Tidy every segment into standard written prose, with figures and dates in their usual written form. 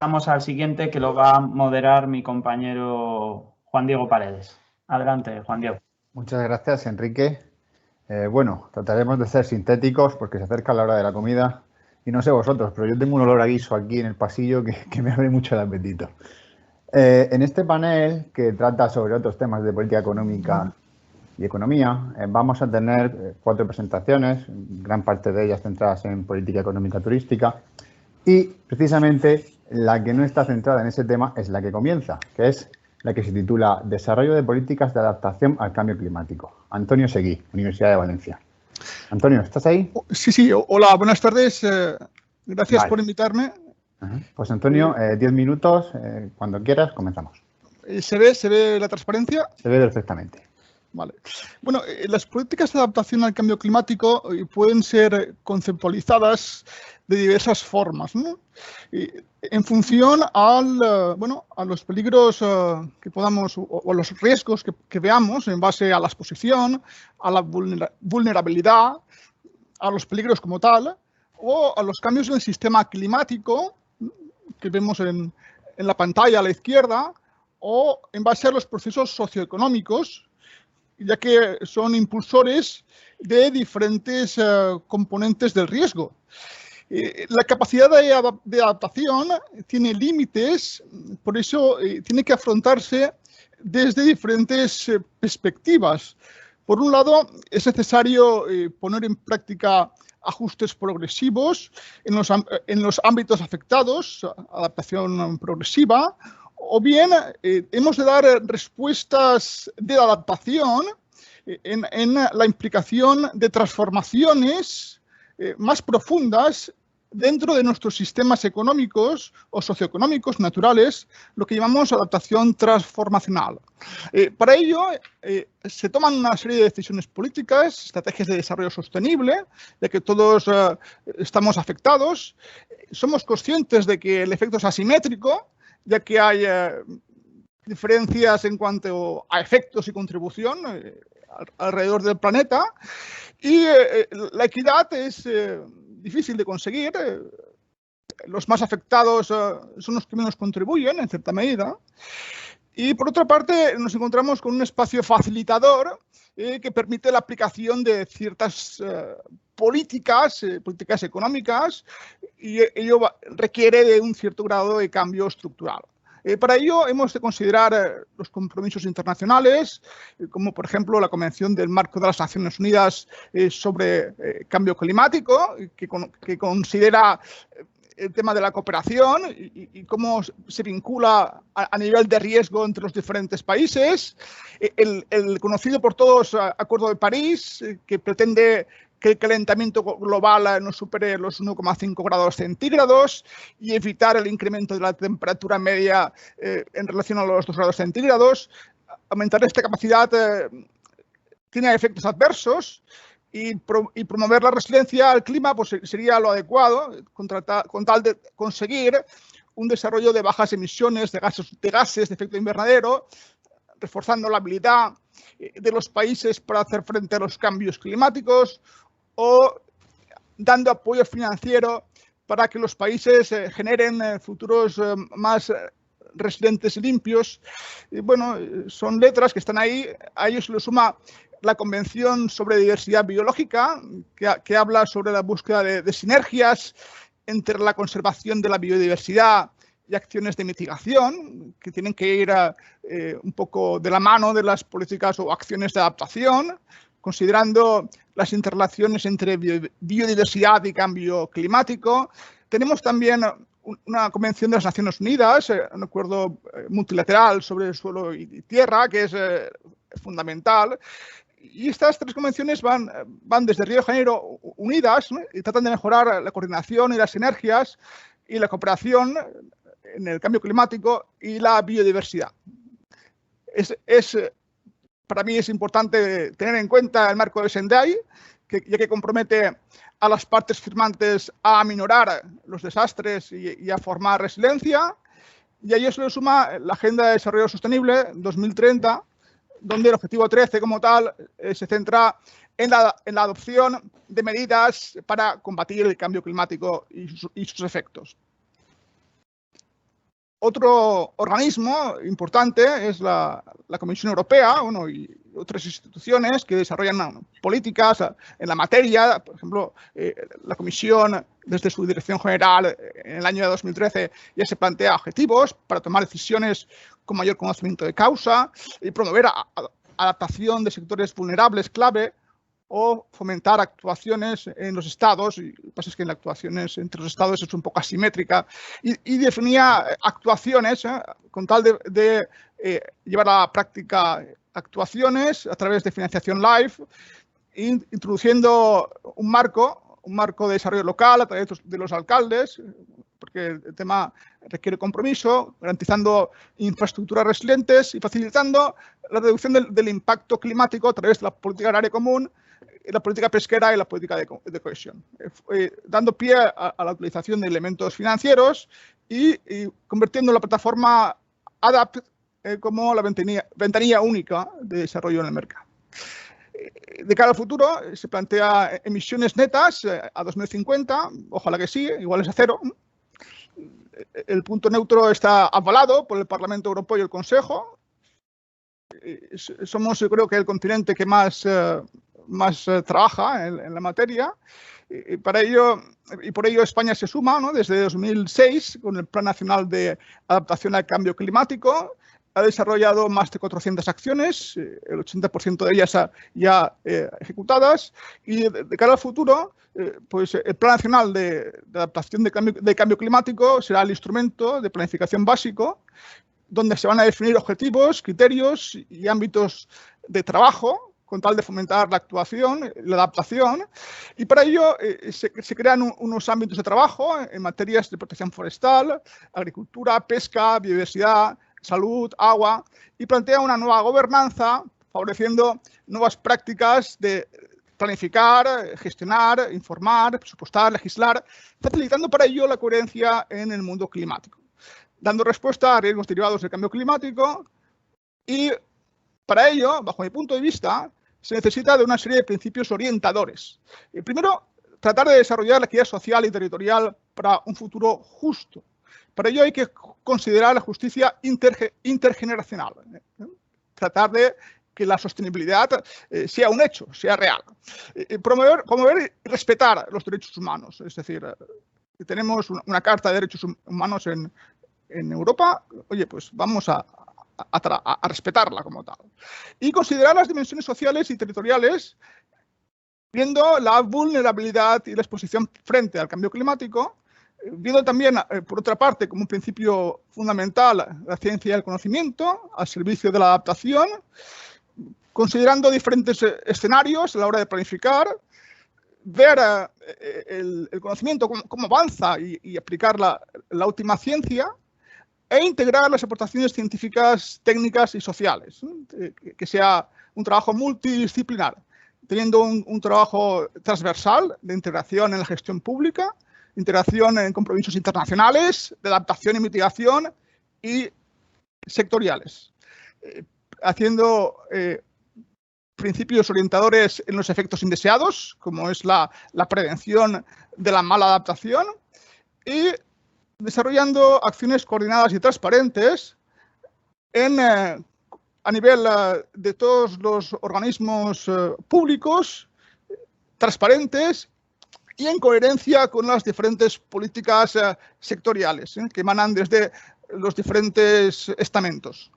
Pasamos al siguiente, que lo va a moderar mi compañero Juan Diego Paredes. Adelante, Juan Diego. Muchas gracias, Enrique. Bueno, trataremos de ser sintéticos porque se acerca la hora de la comida y no sé vosotros, pero yo tengo un olor a guiso aquí en el pasillo que me abre mucho el apetito. En este panel, que trata sobre otros temas de política económica y economía, vamos a tener 4 presentaciones, gran parte de ellas centradas en política económica turística, y precisamente la que no está centrada en ese tema es la que comienza, que es la que se titula Desarrollo de políticas de adaptación al cambio climático. Antonio Seguí, Universidad de Valencia. Antonio, ¿estás ahí? Sí. Hola, buenas tardes. Gracias por invitarme. Pues Antonio, 10 minutos, cuando quieras, comenzamos. ¿Se ve la transparencia? Se ve perfectamente. Vale. Bueno, las políticas de adaptación al cambio climático pueden ser conceptualizadas de diversas formas, ¿no? En función a los peligros que podamos o los riesgos que veamos en base a la exposición, a la vulnerabilidad, a los peligros como tal, o a los cambios en el sistema climático que vemos en la pantalla a la izquierda, o en base a los procesos socioeconómicos, ya que son impulsores de diferentes componentes del riesgo. La capacidad de adaptación tiene límites, por eso tiene que afrontarse desde diferentes perspectivas. Por un lado, es necesario poner en práctica ajustes progresivos en los ámbitos afectados, adaptación progresiva, o bien hemos de dar respuestas de adaptación en la implicación de transformaciones más profundas dentro de nuestros sistemas económicos o socioeconómicos naturales, lo que llamamos adaptación transformacional. Para ello, se toman una serie de decisiones políticas, estrategias de desarrollo sostenible, de que todos estamos afectados. Somos conscientes de que el efecto es asimétrico, ya que hay diferencias en cuanto a efectos y contribución alrededor del planeta, y la equidad es difícil de conseguir. Los más afectados son los que menos contribuyen, en cierta medida. Y por otra parte, nos encontramos con un espacio facilitador que permite la aplicación de ciertas políticas económicas, y ello requiere de un cierto grado de cambio estructural. Para ello hemos de considerar los compromisos internacionales, como por ejemplo la Convención del Marco de las Naciones Unidas sobre Cambio Climático, que considera el tema de la cooperación y cómo se vincula a nivel de riesgo entre los diferentes países. El conocido por todos Acuerdo de París, que pretende que el calentamiento global no supere los 1,5 grados centígrados y evitar el incremento de la temperatura media en relación a los 2 grados centígrados. Aumentar esta capacidad tiene efectos adversos, y promover la resiliencia al clima pues sería lo adecuado, con tal de conseguir un desarrollo de bajas emisiones de gases de efecto invernadero, reforzando la habilidad de los países para hacer frente a los cambios climáticos, o dando apoyo financiero para que los países generen futuros más resilientes y limpios. Bueno, son letras que están ahí. A ellos se le suma la Convención sobre Diversidad Biológica, que habla sobre la búsqueda de sinergias entre la conservación de la biodiversidad y acciones de mitigación, que tienen que ir un poco de la mano de las políticas o acciones de adaptación, considerando las interrelaciones entre biodiversidad y cambio climático. Tenemos también una convención de las Naciones Unidas, un acuerdo multilateral sobre el suelo y tierra, que es fundamental. Y estas 3 convenciones van desde Río de Janeiro unidas, ¿no? Y tratan de mejorar la coordinación y las sinergias y la cooperación en el cambio climático y la biodiversidad. Para mí es importante tener en cuenta el marco de Sendai, ya que compromete a las partes firmantes a aminorar los desastres y a formar resiliencia. Y a ello se le suma la Agenda de Desarrollo Sostenible 2030, donde el objetivo 13 como tal se centra en la adopción de medidas para combatir el cambio climático y sus efectos. Otro organismo importante es la Comisión Europea, bueno, y otras instituciones que desarrollan políticas en la materia. Por ejemplo, la Comisión, desde su Dirección General, en el año 2013 ya se plantea objetivos para tomar decisiones con mayor conocimiento de causa y promover adaptación de sectores vulnerables clave o fomentar actuaciones en los estados. Y lo que pasa es que en las actuaciones entre los estados es un poco asimétrica, y definía actuaciones con tal de llevar a la práctica actuaciones a través de financiación LIFE, introduciendo un marco de desarrollo local a través de los alcaldes, porque el tema requiere compromiso, garantizando infraestructuras resilientes y facilitando la reducción del impacto climático a través de la política agraria común, la política pesquera y la política de cohesión, dando pie a la utilización de elementos financieros y convirtiendo la plataforma ADAPT como la ventanilla única de desarrollo en el mercado. De cara al futuro, se plantea emisiones netas a 2050, ojalá que sí, iguales a cero. El punto neutro está avalado por el Parlamento Europeo y el Consejo. Somos, yo creo, que el continente que más trabaja en la materia. Y por ello España se suma, ¿no?, desde 2006 con el Plan Nacional de Adaptación al Cambio Climático. Ha desarrollado más de 400 acciones, el 80% de ellas ya ejecutadas, y de cara al futuro, pues el Plan Nacional de Adaptación de Cambio Climático será el instrumento de planificación básico, donde se van a definir objetivos, criterios y ámbitos de trabajo con tal de fomentar la actuación, la adaptación, y para ello se crean unos ámbitos de trabajo en materias de protección forestal, agricultura, pesca, biodiversidad, salud, agua, y plantea una nueva gobernanza favoreciendo nuevas prácticas de planificar, gestionar, informar, presupuestar, legislar, facilitando para ello la coherencia en el mundo climático, dando respuesta a riesgos derivados del cambio climático. Y para ello, bajo mi punto de vista, se necesita de una serie de principios orientadores. Primero, tratar de desarrollar la equidad social y territorial para un futuro justo. Para ello hay que considerar la justicia intergeneracional. Tratar de que la sostenibilidad sea un hecho, sea real. Promover y respetar los derechos humanos. Es decir, tenemos una Carta de Derechos Humanos en Europa. Oye, pues vamos a respetarla como tal. Y considerar las dimensiones sociales y territoriales, viendo la vulnerabilidad y la exposición frente al cambio climático, viendo también, por otra parte, como un principio fundamental, la ciencia y el conocimiento al servicio de la adaptación, considerando diferentes escenarios a la hora de planificar, ver el conocimiento, cómo avanza y aplicar la última ciencia, e integrar las aportaciones científicas, técnicas y sociales, que sea un trabajo multidisciplinar, teniendo un trabajo transversal de integración en la gestión pública, integración en compromisos internacionales, de adaptación y mitigación, y sectoriales, haciendo principios orientadores en los efectos indeseados, como es la prevención de la mala adaptación, y desarrollando acciones coordinadas y transparentes a nivel de todos los organismos públicos, transparentes y en coherencia con las diferentes políticas sectoriales que emanan desde los diferentes estamentos.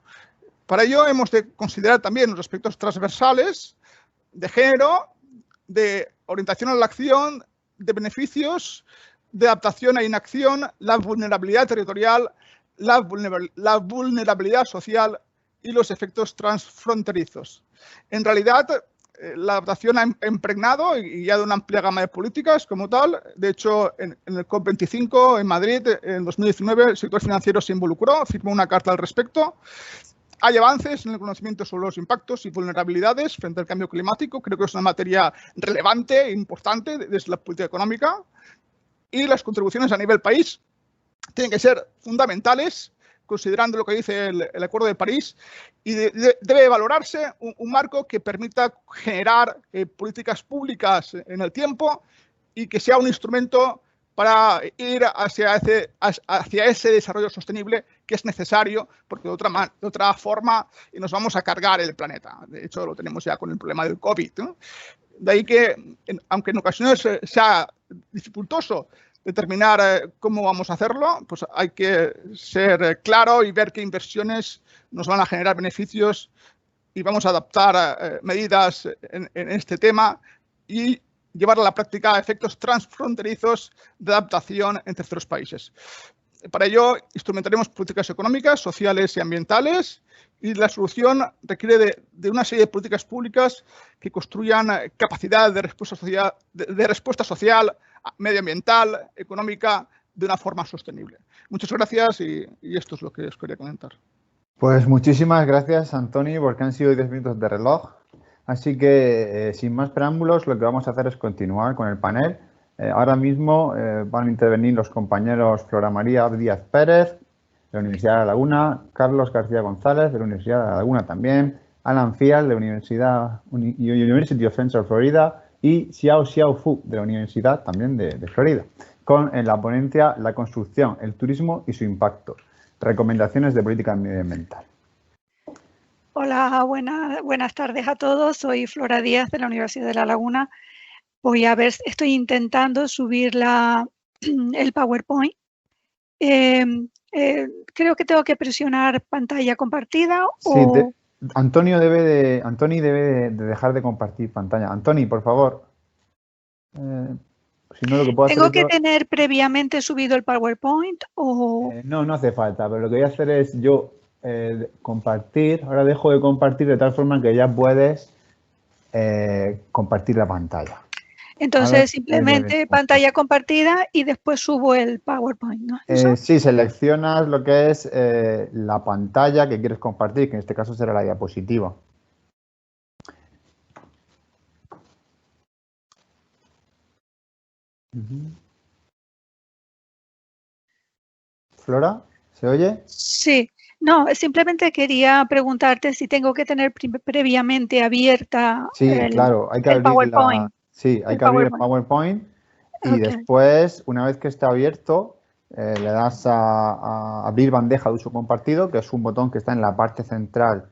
Para ello hemos de considerar también los aspectos transversales de género, de orientación a la acción, de beneficios, de adaptación a inacción, la vulnerabilidad territorial, la vulnerabilidad social y los efectos transfronterizos. En realidad, la adaptación ha impregnado y ya de una amplia gama de políticas como tal. De hecho, en el COP25 en Madrid, en 2019, el sector financiero se involucró, firmó una carta al respecto. Hay avances en el conocimiento sobre los impactos y vulnerabilidades frente al cambio climático. Creo que es una materia relevante e importante desde la política económica. Y las contribuciones a nivel país tienen que ser fundamentales, considerando lo que dice el Acuerdo de París, y debe valorarse un marco que permita generar políticas públicas en el tiempo y que sea un instrumento para ir hacia ese desarrollo sostenible que es necesario, porque de otra forma nos vamos a cargar el planeta. De hecho, lo tenemos ya con el problema del COVID, ¿no? De ahí que, aunque en ocasiones sea dificultoso determinar cómo vamos a hacerlo, pues hay que ser claro y ver qué inversiones nos van a generar beneficios y vamos a adaptar medidas en este tema y llevar a la práctica efectos transfronterizos de adaptación en terceros países. Para ello, instrumentaremos políticas económicas, sociales y ambientales, y la solución requiere de una serie de políticas públicas que construyan capacidad de respuesta social, medioambiental, económica, de una forma sostenible. Muchas gracias y esto es lo que os quería comentar. Pues muchísimas gracias, Antoni, porque han sido 10 minutos de reloj. Así que, sin más preámbulos, lo que vamos a hacer es continuar con el panel. Ahora mismo van a intervenir los compañeros Flora María Díaz Pérez, de la Universidad de La Laguna, Carlos García González, de la Universidad de La Laguna también, Alan Fial, de la University of Central Florida, y Xiao Fu, de la Universidad también de Florida, con en la ponencia La construcción, el turismo y su impacto. Recomendaciones de política medioambiental. Hola, buenas tardes a todos. Soy Flora Díaz de la Universidad de La Laguna. Estoy intentando subir el PowerPoint. Creo que tengo que presionar pantalla compartida. Sí, Antoni debe de dejar de compartir pantalla. Antoni, por favor. Si no, lo que puedo ¿Tengo hacer que tener previamente subido el PowerPoint o...? No hace falta, pero lo que voy a hacer es yo compartir. Ahora dejo de compartir de tal forma que ya puedes compartir la pantalla. Entonces, simplemente pantalla compartida y después subo el PowerPoint, ¿no? Sí, seleccionas lo que es la pantalla que quieres compartir, que en este caso será la diapositiva. Flora, ¿se oye? Sí. No, simplemente quería preguntarte si tengo que tener previamente abierta claro, hay que el PowerPoint. Sí, hay que abrir el PowerPoint y después, una vez que esté abierto, le das a abrir bandeja de uso compartido, que es un botón que está en la parte central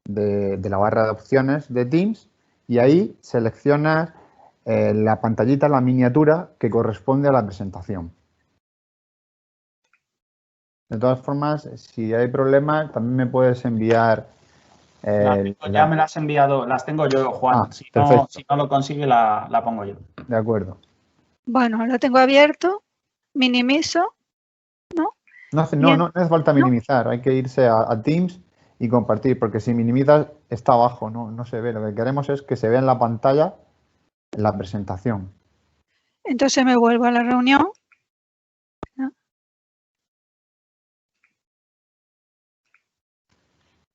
de la barra de opciones de Teams, y ahí seleccionas la pantallita, la miniatura que corresponde a la presentación. De todas formas, si hay problemas, también me puedes enviar... ya me las has enviado, las tengo yo, Juan. Si no lo consigue, la pongo yo. De acuerdo. Bueno, lo tengo abierto, minimizo, ¿no? No hace falta minimizar, hay que irse a Teams y compartir, porque si minimizas está abajo, no se ve. Lo que queremos es que se vea en la pantalla la presentación. Entonces me vuelvo a la reunión.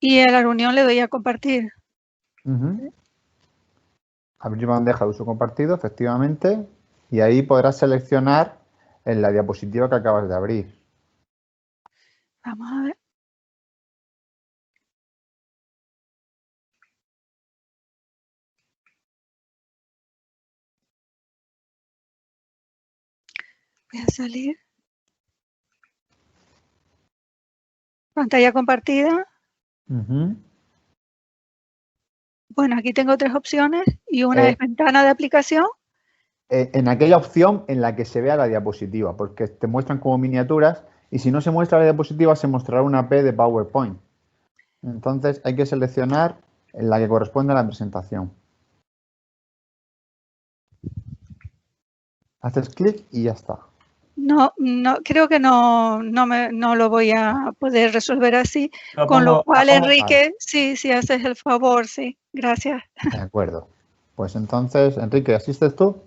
Y en la reunión le doy a compartir. Abrir bandeja de uso compartido, efectivamente, y ahí podrás seleccionar en la diapositiva que acabas de abrir. Vamos a ver. Voy a salir. Pantalla compartida. Bueno, aquí tengo 3 opciones y una es ventana de aplicación. En aquella opción en la que se vea la diapositiva, porque te muestran como miniaturas y si no se muestra la diapositiva se mostrará una P de PowerPoint. Entonces hay que seleccionar en la que corresponde a la presentación. Haces clic y ya está. No, creo que no lo voy a poder resolver así. Con lo cual, Enrique, sí, haces el favor, sí. Gracias. De acuerdo. Pues entonces, Enrique, ¿asistes tú?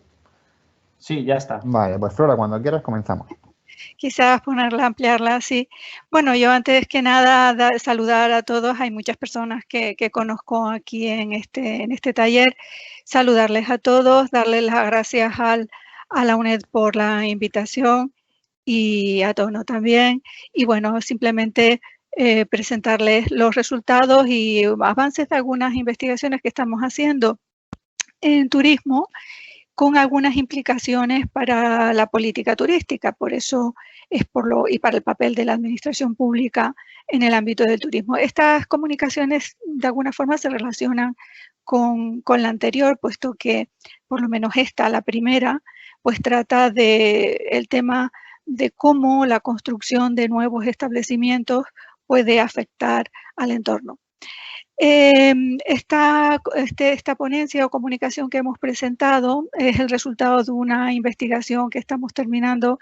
Sí, ya está. Vale, pues Flora, cuando quieras comenzamos. Quizás ampliarla, sí. Bueno, yo antes que nada saludar a todos. Hay muchas personas que conozco aquí en este taller. Saludarles a todos, darles las gracias a la UNED por la invitación y a Tono también. Y bueno, simplemente presentarles los resultados y avances de algunas investigaciones que estamos haciendo en turismo con algunas implicaciones para la política turística. Por eso y para el papel de la administración pública en el ámbito del turismo. Estas comunicaciones de alguna forma se relacionan con la anterior, puesto que por lo menos la primera, pues trata del tema de cómo la construcción de nuevos establecimientos puede afectar al entorno. Esta ponencia o comunicación que hemos presentado es el resultado de una investigación que estamos terminando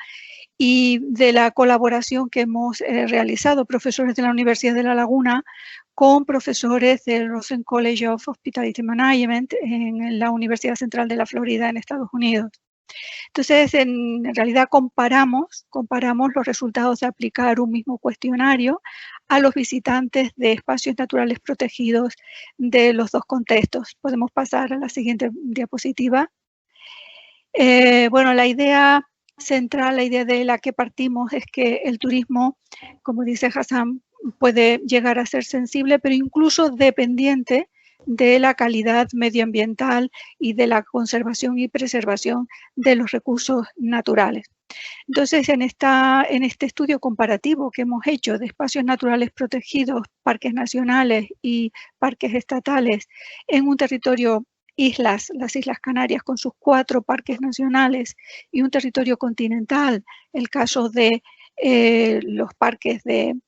y de la colaboración que hemos realizado profesores de la Universidad de La Laguna con profesores del Rosen College of Hospitality Management en la Universidad Central de la Florida en Estados Unidos. Entonces, en realidad comparamos los resultados de aplicar un mismo cuestionario a los visitantes de espacios naturales protegidos de los dos contextos. Podemos pasar a la siguiente diapositiva. Bueno, la idea central, la idea de la que partimos es que el turismo, como dice Hassan, puede llegar a ser sensible, pero incluso dependiente de la calidad medioambiental y de la conservación y preservación de los recursos naturales. Entonces, en este estudio comparativo que hemos hecho de espacios naturales protegidos, parques nacionales y parques estatales en un territorio las Islas Canarias con sus 4 parques nacionales y un territorio continental, el caso de los parques del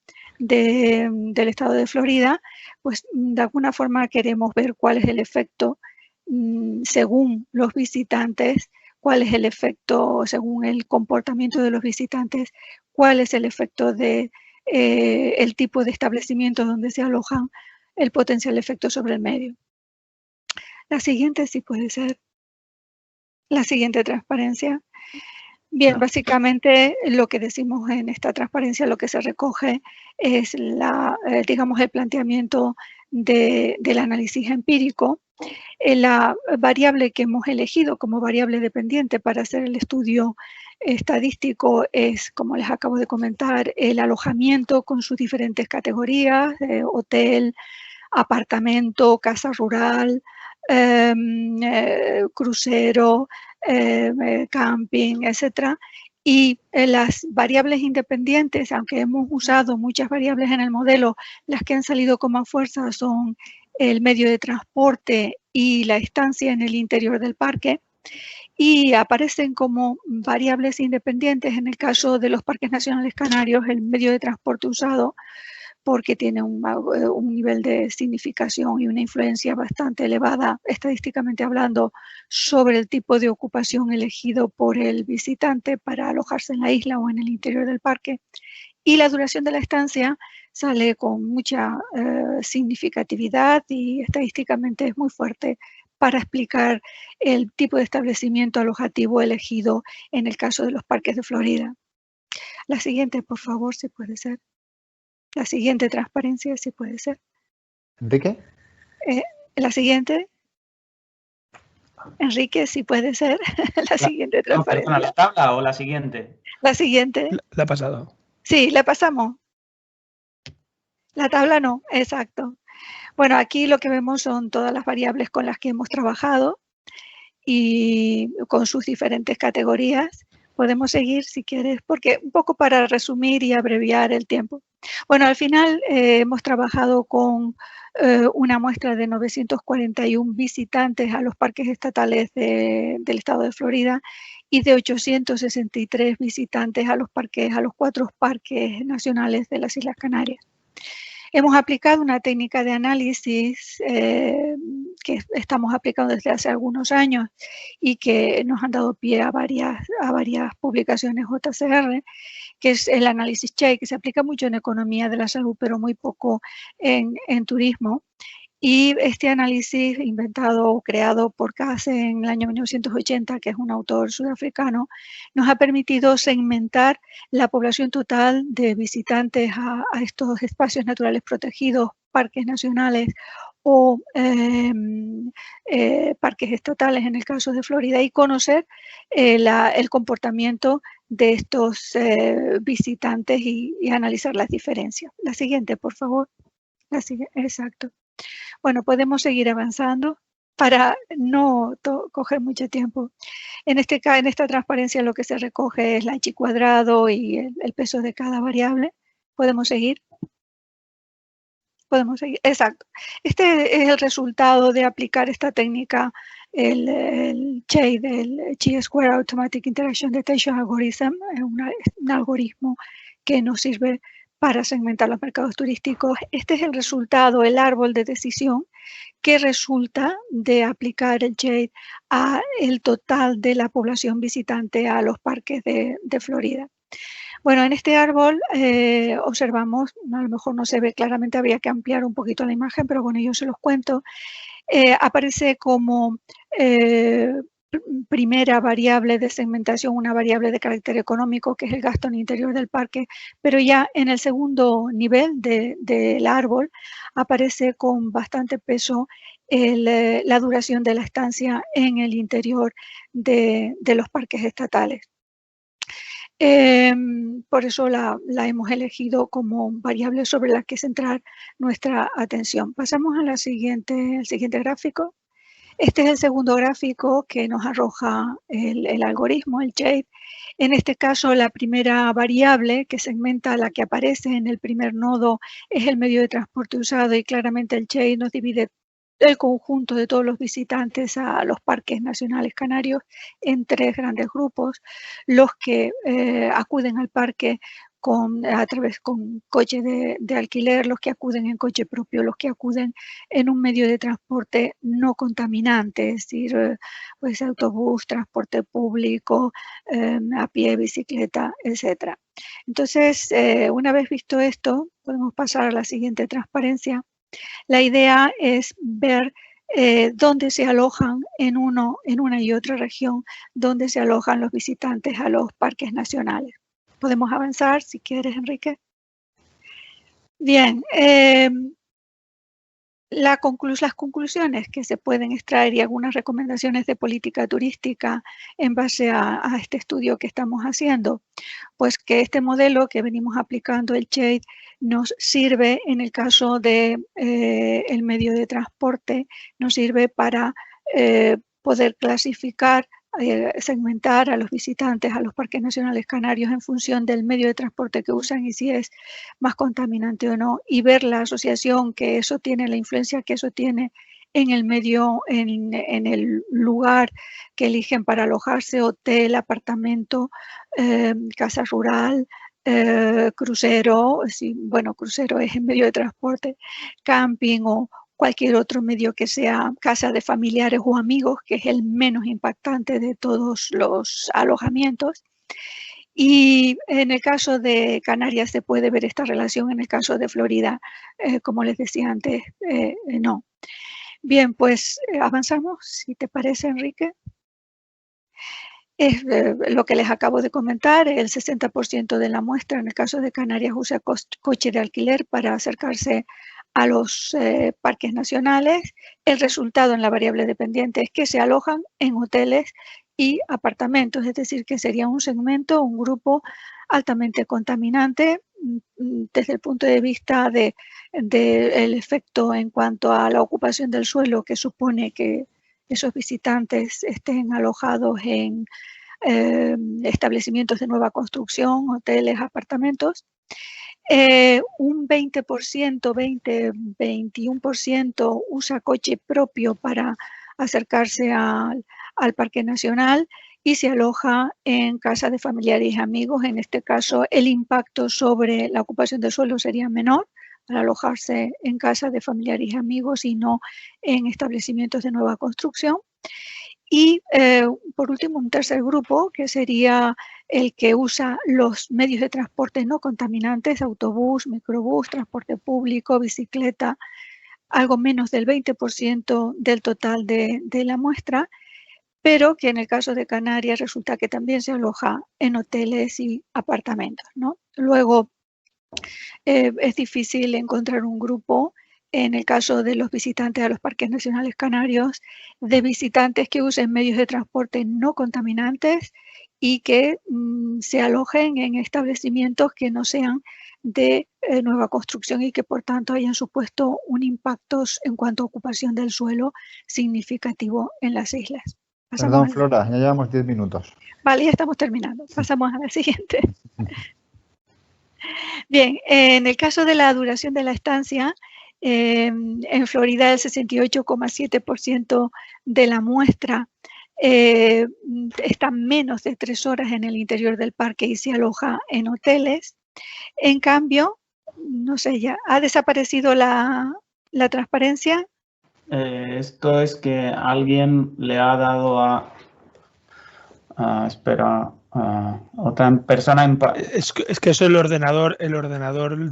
estado de Florida, pues de alguna forma queremos ver cuál es el efecto según los visitantes, cuál es el efecto según el comportamiento de los visitantes, cuál es el efecto de el tipo de establecimiento donde se alojan, el potencial efecto sobre el medio. La siguiente sí puede ser. La siguiente transparencia. Bien, básicamente lo que decimos en esta transparencia, lo que se recoge es digamos, el planteamiento del análisis empírico. La variable que hemos elegido como variable dependiente para hacer el estudio estadístico es, como les acabo de comentar, el alojamiento con sus diferentes categorías, hotel, apartamento, casa rural, crucero, camping, etcétera. Y las variables independientes, aunque hemos usado muchas variables en el modelo, las que han salido con más fuerza son el medio de transporte y la estancia en el interior del parque, y aparecen como variables independientes en el caso de los parques nacionales canarios, el medio de transporte usado, porque tiene un nivel de significación y una influencia bastante elevada, estadísticamente hablando, sobre el tipo de ocupación elegido por el visitante para alojarse en la isla o en el interior del parque. Y la duración de la estancia sale con mucha significatividad y estadísticamente es muy fuerte para explicar el tipo de establecimiento alojativo elegido en el caso de los parques de Florida. La siguiente, por favor, si puede ser. La siguiente transparencia, si puede ser. ¿Enrique? La siguiente. Enrique, si puede ser. La siguiente transparencia. Perdona, ¿la tabla o la siguiente? La siguiente. La ha pasado. Sí, la pasamos. La tabla no, exacto. Bueno, aquí lo que vemos son todas las variables con las que hemos trabajado y con sus diferentes categorías. Podemos seguir si quieres, porque un poco para resumir y abreviar el tiempo. Bueno, al final hemos trabajado con una muestra de 941 visitantes a los parques estatales del estado de Florida y de 863 visitantes a los 4 parques nacionales de las Islas Canarias. Hemos aplicado una técnica de análisis que estamos aplicando desde hace algunos años y que nos han dado pie a varias publicaciones JCR, que es el análisis Che, que se aplica mucho en economía de la salud, pero muy poco en turismo. Y este análisis inventado o creado por Case en el año 1980, que es un autor sudafricano, nos ha permitido segmentar la población total de visitantes a estos espacios naturales protegidos, parques nacionales o parques estatales en el caso de Florida, y conocer el comportamiento de estos visitantes y analizar las diferencias. La siguiente, por favor. La siguiente, exacto. Bueno, podemos seguir avanzando. para no coger mucho tiempo. En esta transparencia lo que se recoge es la chi cuadrado y el peso de cada variable. ¿Podemos seguir? Podemos seguir. Exacto. Este es el resultado de aplicar esta técnica, el CHAI, el Chi-Square Automatic Interaction Detection Algorithm, es un algoritmo que nos sirve para segmentar los mercados turísticos. Este es el resultado, el árbol de decisión que resulta de aplicar el CHAI a el total de la población visitante a los parques de Florida. Bueno, en este árbol observamos, a lo mejor no se ve claramente, habría que ampliar un poquito la imagen, pero bueno, yo se los cuento. Aparece como primera variable de segmentación, una variable de carácter económico, que es el gasto en el interior del parque, pero ya en el segundo nivel del árbol aparece con bastante peso la duración de la estancia en el interior de los parques estatales. Por eso la hemos elegido como variable sobre la que centrar nuestra atención. Pasamos al siguiente gráfico. Este es el segundo gráfico que nos arroja el algoritmo, el CHAI. En este caso, la primera variable que segmenta, la que aparece en el primer nodo, es el medio de transporte usado, y claramente el CHAI nos divide el conjunto de todos los visitantes a los parques nacionales canarios en tres grandes grupos: los que acuden al parque con coche de alquiler, los que acuden en coche propio, los que acuden en un medio de transporte no contaminante, es decir, pues autobús, transporte público, a pie, bicicleta, etc. Entonces, una vez visto esto, podemos pasar a la siguiente transparencia. La idea es ver dónde se alojan en una y otra región, dónde se alojan los visitantes a los parques nacionales. Podemos avanzar, si quieres, Enrique. Bien, las conclusiones que se pueden extraer y algunas recomendaciones de política turística en base a este estudio que estamos haciendo, pues que este modelo que venimos aplicando, el CHAI, nos sirve en el caso de el medio de transporte, nos sirve para poder clasificar, segmentar a los visitantes a los parques nacionales canarios en función del medio de transporte que usan y si es más contaminante o no, y ver la asociación que eso tiene, la influencia que eso tiene en el medio, en el lugar que eligen para alojarse: hotel, apartamento, casa rural, crucero, bueno, crucero es el medio de transporte, camping o cualquier otro medio que sea casa de familiares o amigos, que es el menos impactante de todos los alojamientos. Y en el caso de Canarias se puede ver esta relación, en el caso de Florida, como les decía antes, no. Bien, pues avanzamos, si te parece, Enrique. Es lo que les acabo de comentar: el 60% de la muestra en el caso de Canarias usa coche de alquiler para acercarse a los parques nacionales. El resultado en la variable dependiente es que se alojan en hoteles y apartamentos, es decir, que sería un segmento, un grupo altamente contaminante desde el punto de vista del efecto en cuanto a la ocupación del suelo que supone que esos visitantes estén alojados en establecimientos de nueva construcción, hoteles, apartamentos. Un 21% usa coche propio para acercarse al Parque Nacional y se aloja en casa de familiares y amigos. En este caso, el impacto sobre la ocupación del suelo sería menor al alojarse en casa de familiares y amigos y no en establecimientos de nueva construcción. Y por último, un tercer grupo, que sería el que usa los medios de transporte no contaminantes: autobús, microbús, transporte público, bicicleta, algo menos del 20% del total de la muestra, pero que en el caso de Canarias resulta que también se aloja en hoteles y apartamentos, ¿no? Luego, es difícil encontrar un grupo, en el caso de los visitantes a los parques nacionales canarios, de visitantes que usen medios de transporte no contaminantes y que se alojen en establecimientos que no sean de nueva construcción y que por tanto hayan supuesto un impacto en cuanto a ocupación del suelo significativo en las islas. Perdón, Flora, ya llevamos 10 minutos. Vale, ya estamos terminando. Pasamos a la siguiente. Bien, en el caso de la duración de la estancia, en Florida el 68,7% de la muestra está menos de 3 horas en el interior del parque y se aloja en hoteles. En cambio, no sé, ya ha desaparecido la transparencia. Esto es que alguien le ha dado a otra persona. Es que eso el ordenador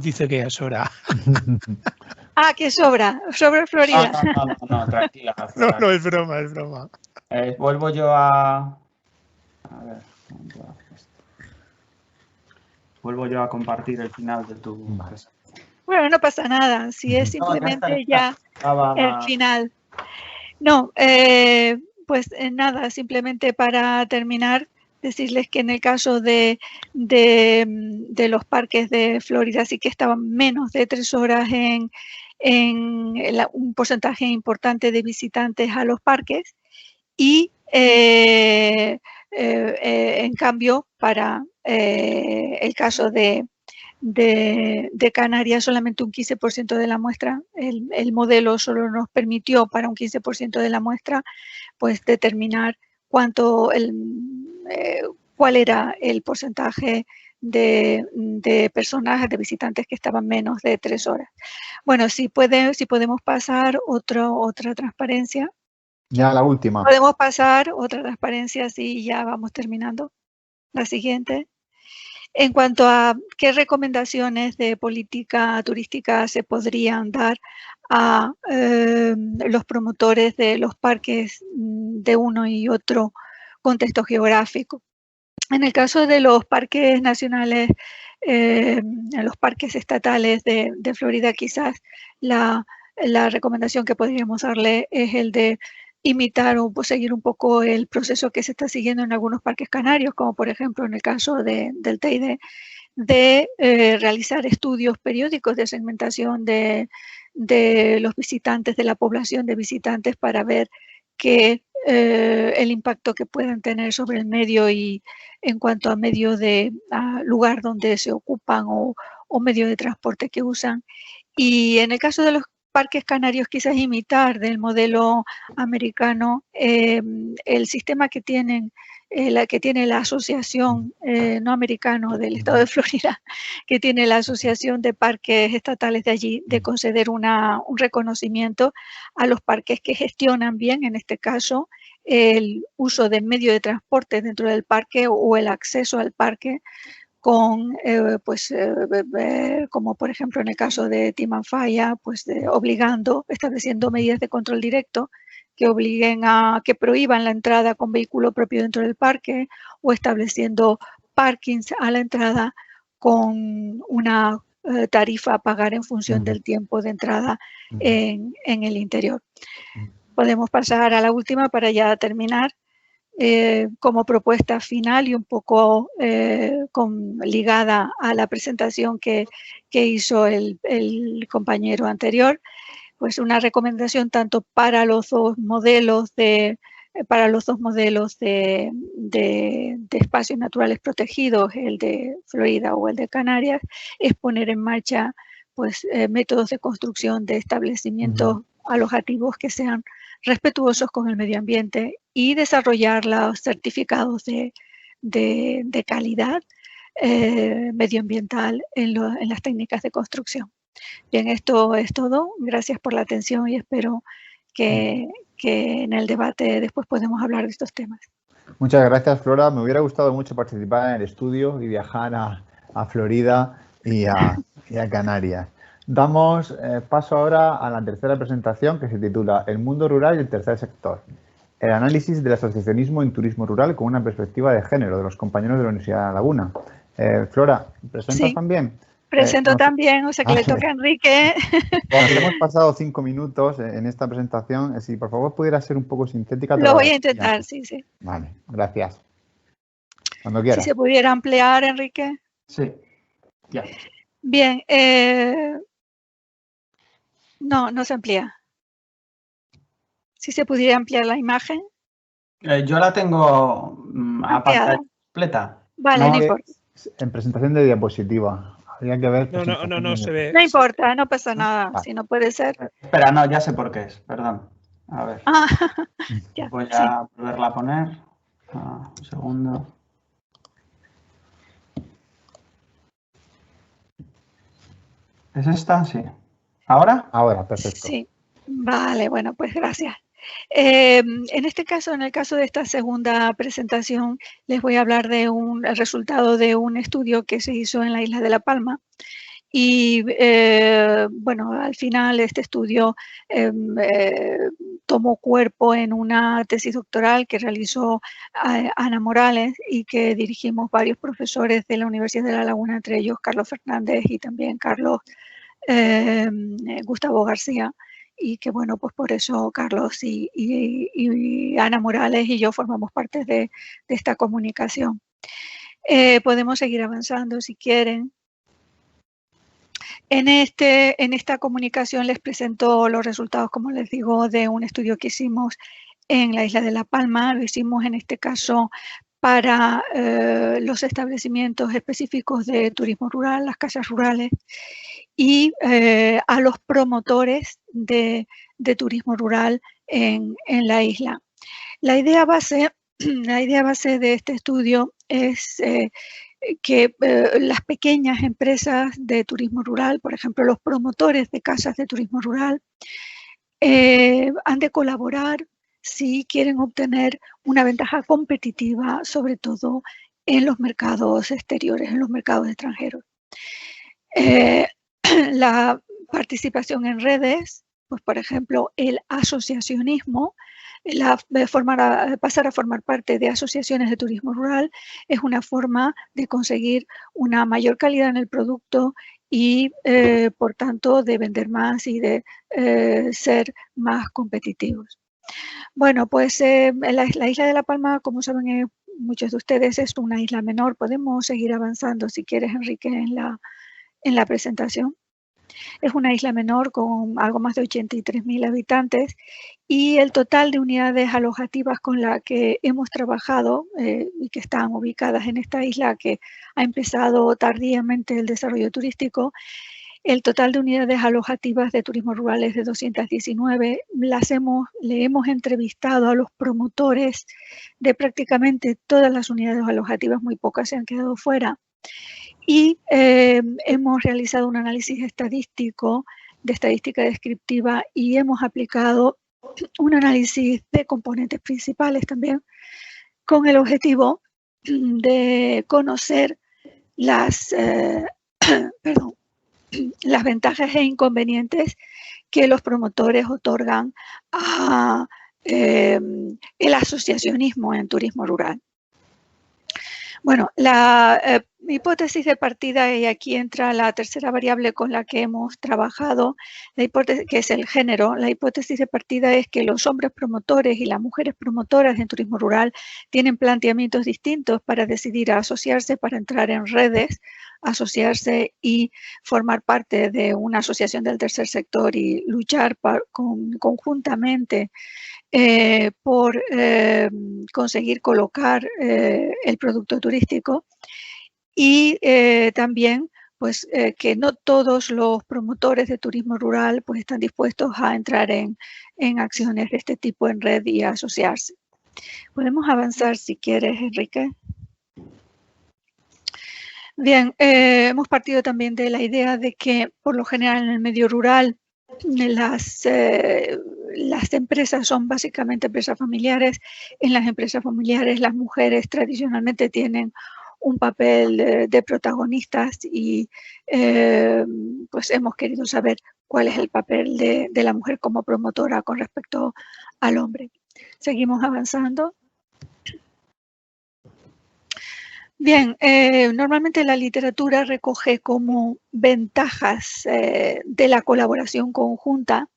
dice que es hora. Que sobra Florida. No, tranquila. No, es broma. Vuelvo yo a ver, vuelvo yo a compartir el final de tu presentación. Bueno, no pasa nada, si es simplemente ya el final. No, pues nada, simplemente para terminar, decirles que en el caso de los parques de Florida sí que estaban menos de 3 horas en un porcentaje importante de visitantes a los parques y en cambio para el caso de Canarias solamente un 15% de la muestra, el modelo solo nos permitió para un 15% de la muestra pues determinar cuál era el porcentaje de personas, de visitantes que estaban menos de 3 horas. Bueno, si podemos pasar otra transparencia. Ya la última. Podemos pasar otra transparencia, sí, ya vamos terminando. La siguiente. En cuanto a qué recomendaciones de política turística se podrían dar a los promotores de los parques de uno y otro contexto geográfico. En el caso de los parques nacionales, los parques estatales de Florida, quizás la recomendación que podríamos darle es el de imitar o seguir un poco el proceso que se está siguiendo en algunos parques canarios, como por ejemplo en el caso del Teide, de realizar estudios periódicos de segmentación de los visitantes, de la población de visitantes, para ver el impacto que puedan tener sobre el medio y en cuanto a medio de lugar donde se ocupan o medio de transporte que usan. Y en el caso de los parques canarios, quizás imitar del modelo americano el sistema que tiene la asociación no americano del estado de Florida, que tiene la asociación de parques estatales de allí, de conceder un reconocimiento a los parques que gestionan bien, en este caso, el uso del medio de transporte dentro del parque o el acceso al parque, con, como por ejemplo en el caso de Timanfaya, pues estableciendo medidas de control directo que que prohíban la entrada con vehículo propio dentro del parque, o estableciendo parkings a la entrada con una tarifa a pagar en función del tiempo de entrada en el interior. Podemos pasar a la última para ya terminar. Como propuesta final y un poco ligada a la presentación que hizo el compañero anterior, pues una recomendación tanto para los dos modelos de espacios naturales protegidos, el de Florida o el de Canarias, es poner en marcha pues métodos de construcción de establecimientos alojativos que sean respetuosos con el medio ambiente y desarrollar los certificados de calidad medioambiental en las técnicas de construcción. Bien, esto es todo. Gracias por la atención y espero que en el debate después podemos hablar de estos temas. Muchas gracias, Flora. Me hubiera gustado mucho participar en el estudio y viajar a Florida y a Canarias. Damos paso ahora a la tercera presentación, que se titula El mundo rural y el tercer sector. El análisis del asociacionismo en turismo rural con una perspectiva de género, de los compañeros de la Universidad de La Laguna. Flora, ¿presentas también? Presento también, o sea que le toca a Enrique. Nos hemos pasado 5 minutos en esta presentación. Si por favor pudiera ser un poco sintética. Lo voy a intentar, sí. Vale, gracias. Cuando quieras. Si se pudiera ampliar, Enrique. Sí, ya. Bien, no se amplía. Si se pudiera ampliar la imagen. Yo la tengo a pantalla completa. Vale, no importa. En presentación de diapositiva. Habría que ver. No se ve. No importa, no pasa nada. Vale. Si no puede ser. Espera, no, ya sé por qué es, perdón. A ver. Ya, voy a volverla a poner. Un segundo. ¿Es esta? Sí. ¿Ahora? Ahora, perfecto. Sí. Vale, bueno, pues gracias. En este caso, en el caso de esta segunda presentación, les voy a hablar de el resultado de un estudio que se hizo en la isla de La Palma. Y bueno, al final este estudio tomó cuerpo en una tesis doctoral que realizó Ana Morales y que dirigimos varios profesores de la Universidad de La Laguna, entre ellos Carlos Fernández y también Gustavo García. Y que bueno, pues por eso Carlos y Ana Morales y yo formamos parte de esta comunicación. Podemos seguir avanzando si quieren. En esta comunicación les presento los resultados, como les digo, de un estudio que hicimos en la isla de La Palma. Lo hicimos en este caso para los establecimientos específicos de turismo rural, las casas rurales, y a los promotores de turismo rural en la isla. La idea base de este estudio es que las pequeñas empresas de turismo rural, por ejemplo, los promotores de casas de turismo rural, han de colaborar si quieren obtener una ventaja competitiva, sobre todo en los mercados exteriores, en los mercados extranjeros. La participación en redes, pues por ejemplo, el asociacionismo, pasar a formar parte de asociaciones de turismo rural es una forma de conseguir una mayor calidad en el producto y, por tanto, de vender más y de ser más competitivos. Bueno, pues la isla de La Palma, como saben muchos de ustedes, es una isla menor. Podemos seguir avanzando si quieres, Enrique, en la presentación. Es una isla menor con algo más de 83.000 habitantes y el total de unidades alojativas con la que hemos trabajado y que están ubicadas en esta isla que ha empezado tardíamente el desarrollo turístico, el total de unidades alojativas de turismo rural es de 219. Le hemos entrevistado a los promotores de prácticamente todas las unidades alojativas, muy pocas se han quedado fuera. Y hemos realizado un análisis estadístico, de estadística descriptiva, y hemos aplicado un análisis de componentes principales también, con el objetivo de conocer las ventajas e inconvenientes que los promotores otorgan a el asociacionismo en turismo rural. Bueno, la hipótesis de partida, y aquí entra la tercera variable con la que hemos trabajado, la hipótesis, que es el género. La hipótesis de partida es que los hombres promotores y las mujeres promotoras en turismo rural tienen planteamientos distintos para decidir asociarse, para entrar en redes, asociarse y formar parte de una asociación del tercer sector y luchar conjuntamente por conseguir colocar el producto turístico y también pues, que no todos los promotores de turismo rural pues, están dispuestos a entrar en acciones de este tipo en red y a asociarse. Podemos avanzar si quieres, Enrique. Bien, hemos partido también de la idea de que por lo general en el medio rural las empresas son básicamente empresas familiares. En las empresas familiares las mujeres tradicionalmente tienen un papel de protagonistas y pues hemos querido saber cuál es el papel de la mujer como promotora con respecto al hombre. Seguimos avanzando. Bien, normalmente la literatura recoge como ventajas de la colaboración conjunta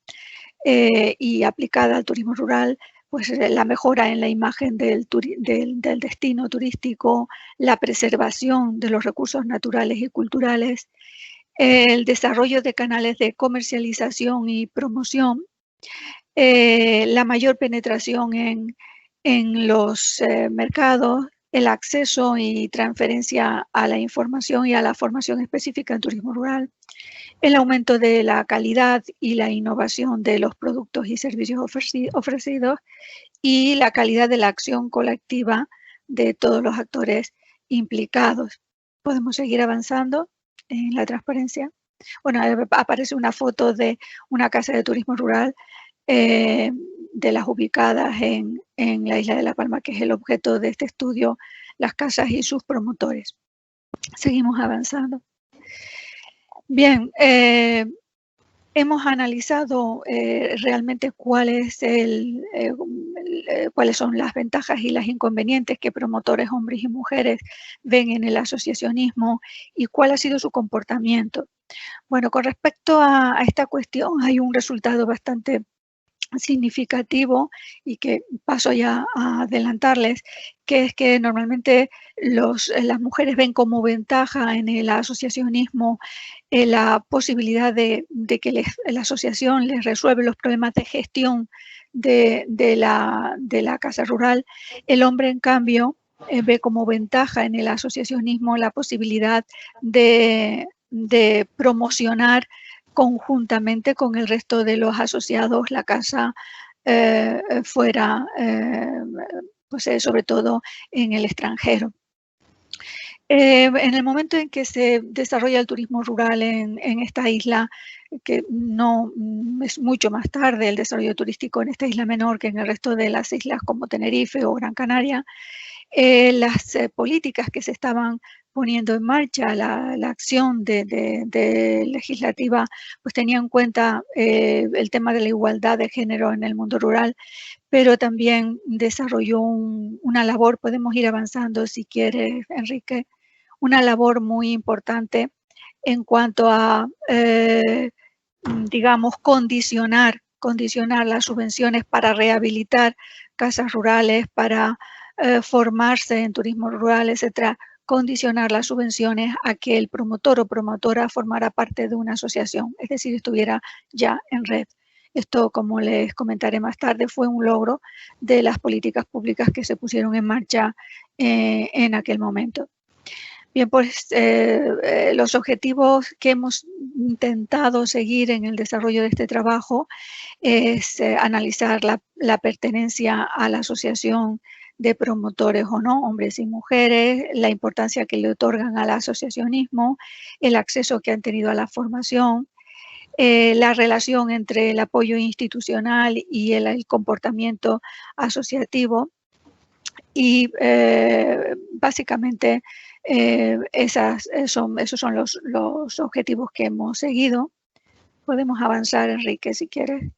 y aplicada al turismo rural, pues la mejora en la imagen del destino turístico, la preservación de los recursos naturales y culturales, el desarrollo de canales de comercialización y promoción, la mayor penetración en los mercados, el acceso y transferencia a la información y a la formación específica en turismo rural, el aumento de la calidad y la innovación de los productos y servicios ofrecidos y la calidad de la acción colectiva de todos los actores implicados. Podemos seguir avanzando en la transparencia. Bueno, aparece una foto de una casa de turismo rural de las ubicadas en la isla de La Palma, que es el objeto de este estudio, las casas y sus promotores. Seguimos avanzando. Bien, hemos analizado realmente cuáles son las ventajas y las inconvenientes que promotores hombres y mujeres ven en el asociacionismo y cuál ha sido su comportamiento. Bueno, con respecto a esta cuestión hay un resultado bastante significativo y que paso ya a adelantarles, que es que normalmente las mujeres ven como ventaja en el asociacionismo la posibilidad de que la asociación les resuelve los problemas de gestión de la casa rural. El hombre, en cambio, ve como ventaja en el asociacionismo la posibilidad de promocionar conjuntamente con el resto de los asociados la casa fuera, pues, sobre todo en el extranjero. En el momento en que se desarrolla el turismo rural en esta isla, que no es mucho más tarde el desarrollo turístico en esta isla menor que en el resto de las islas como Tenerife o Gran Canaria, las políticas que se estaban poniendo en marcha, la acción de legislativa, pues tenía en cuenta el tema de la igualdad de género en el mundo rural, pero también desarrolló una labor, podemos ir avanzando si quiere, Enrique, una labor muy importante en cuanto a, digamos, condicionar las subvenciones para rehabilitar casas rurales, para formarse en turismo rural, etcétera, condicionar las subvenciones a que el promotor o promotora formara parte de una asociación, es decir, estuviera ya en red. Esto, como les comentaré más tarde, fue un logro de las políticas públicas que se pusieron en marcha en aquel momento. Bien, pues los objetivos que hemos intentado seguir en el desarrollo de este trabajo es analizar la pertenencia a la asociación de promotores o no, hombres y mujeres, la importancia que le otorgan al asociacionismo, el acceso que han tenido a la formación, la relación entre el apoyo institucional y el comportamiento asociativo. Y básicamente esos son los objetivos que hemos seguido. Podemos avanzar, Enrique, si quieres.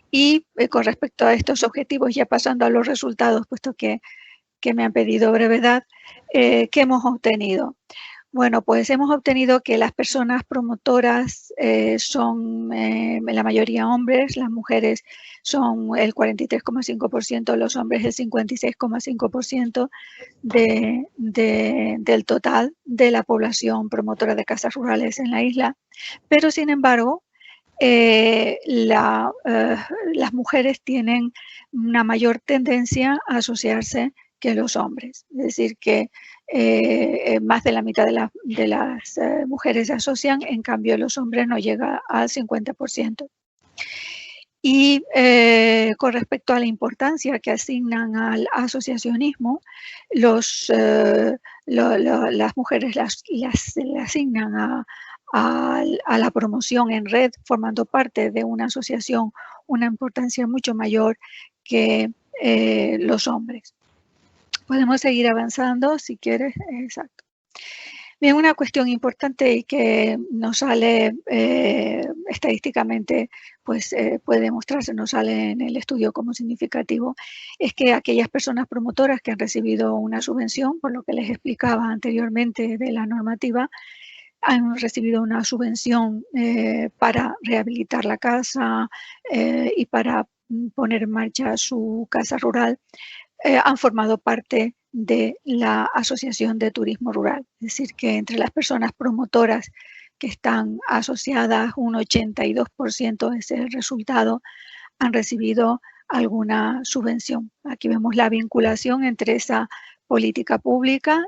Y con respecto a estos objetivos, ya pasando a los resultados, puesto que me han pedido brevedad, ¿qué hemos obtenido? Bueno, pues hemos obtenido que las personas promotoras son la mayoría hombres, las mujeres son el 43,5%, los hombres el 56,5% del total de la población promotora de casas rurales en la isla. Pero, sin embargo, las mujeres tienen una mayor tendencia a asociarse que los hombres. Es decir, que más de la mitad de las mujeres se asocian, en cambio los hombres no llega al 50%. Y con respecto a la importancia que asignan al asociacionismo, las mujeres le asignan a la promoción en red, formando parte de una asociación, una importancia mucho mayor que los hombres. Podemos seguir avanzando si quieres. Exacto. Bien, una cuestión importante y que nos sale estadísticamente, pues puede mostrarse, nos sale en el estudio como significativo, es que aquellas personas promotoras que han recibido una subvención, por lo que les explicaba anteriormente de la normativa, han recibido una subvención para rehabilitar la casa y para poner en marcha su casa rural, han formado parte de la Asociación de Turismo Rural. Es decir, que entre las personas promotoras que están asociadas, un 82% de ese resultado, han recibido alguna subvención. Aquí vemos la vinculación entre esa política pública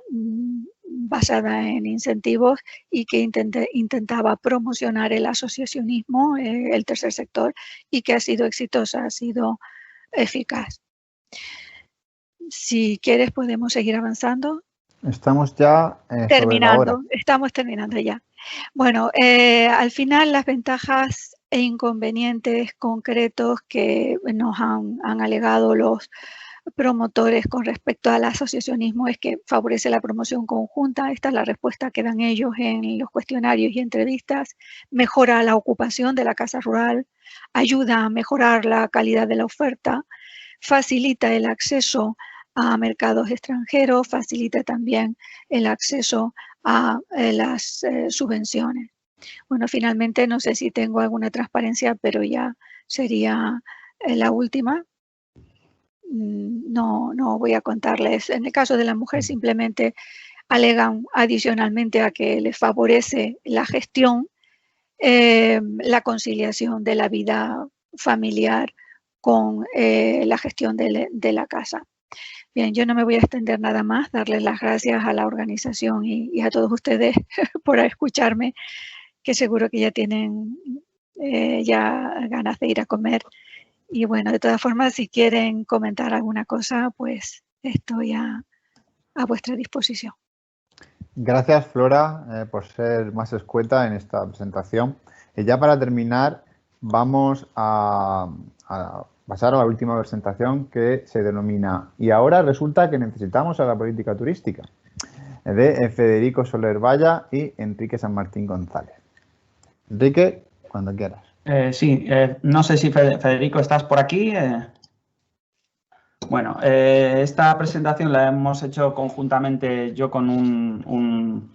basada en incentivos y que intentaba promocionar el asociacionismo, el tercer sector, y que ha sido exitosa, ha sido eficaz. Si quieres podemos seguir avanzando. Estamos ya terminando, estamos terminando ya. Bueno, al final las ventajas e inconvenientes concretos que nos han alegado los promotores con respecto al asociacionismo es que favorece la promoción conjunta, esta es la respuesta que dan ellos en los cuestionarios y entrevistas, mejora la ocupación de la casa rural, ayuda a mejorar la calidad de la oferta, facilita el acceso a mercados extranjeros, facilita también el acceso a las subvenciones. Bueno, finalmente no sé si tengo alguna transparencia, pero ya sería la última. No voy a contarles. En el caso de la mujer simplemente alegan adicionalmente a que les favorece la gestión, la conciliación de la vida familiar con la gestión de la casa. Bien, yo no me voy a extender nada más, darles las gracias a la organización y a todos ustedes por escucharme, que seguro que ya tienen ya ganas de ir a comer. Y bueno, de todas formas, si quieren comentar alguna cosa, pues estoy a vuestra disposición. Gracias, Flora, por ser más escueta en esta presentación. Y ya para terminar, vamos a pasar a la última presentación, que se denomina "Y ahora resulta que necesitamos a la política turística", de Federico Soler Valla y Enrique San Martín González. Enrique, cuando quieras. Sí, no sé si Federico estás por aquí. Bueno, esta presentación la hemos hecho conjuntamente yo con un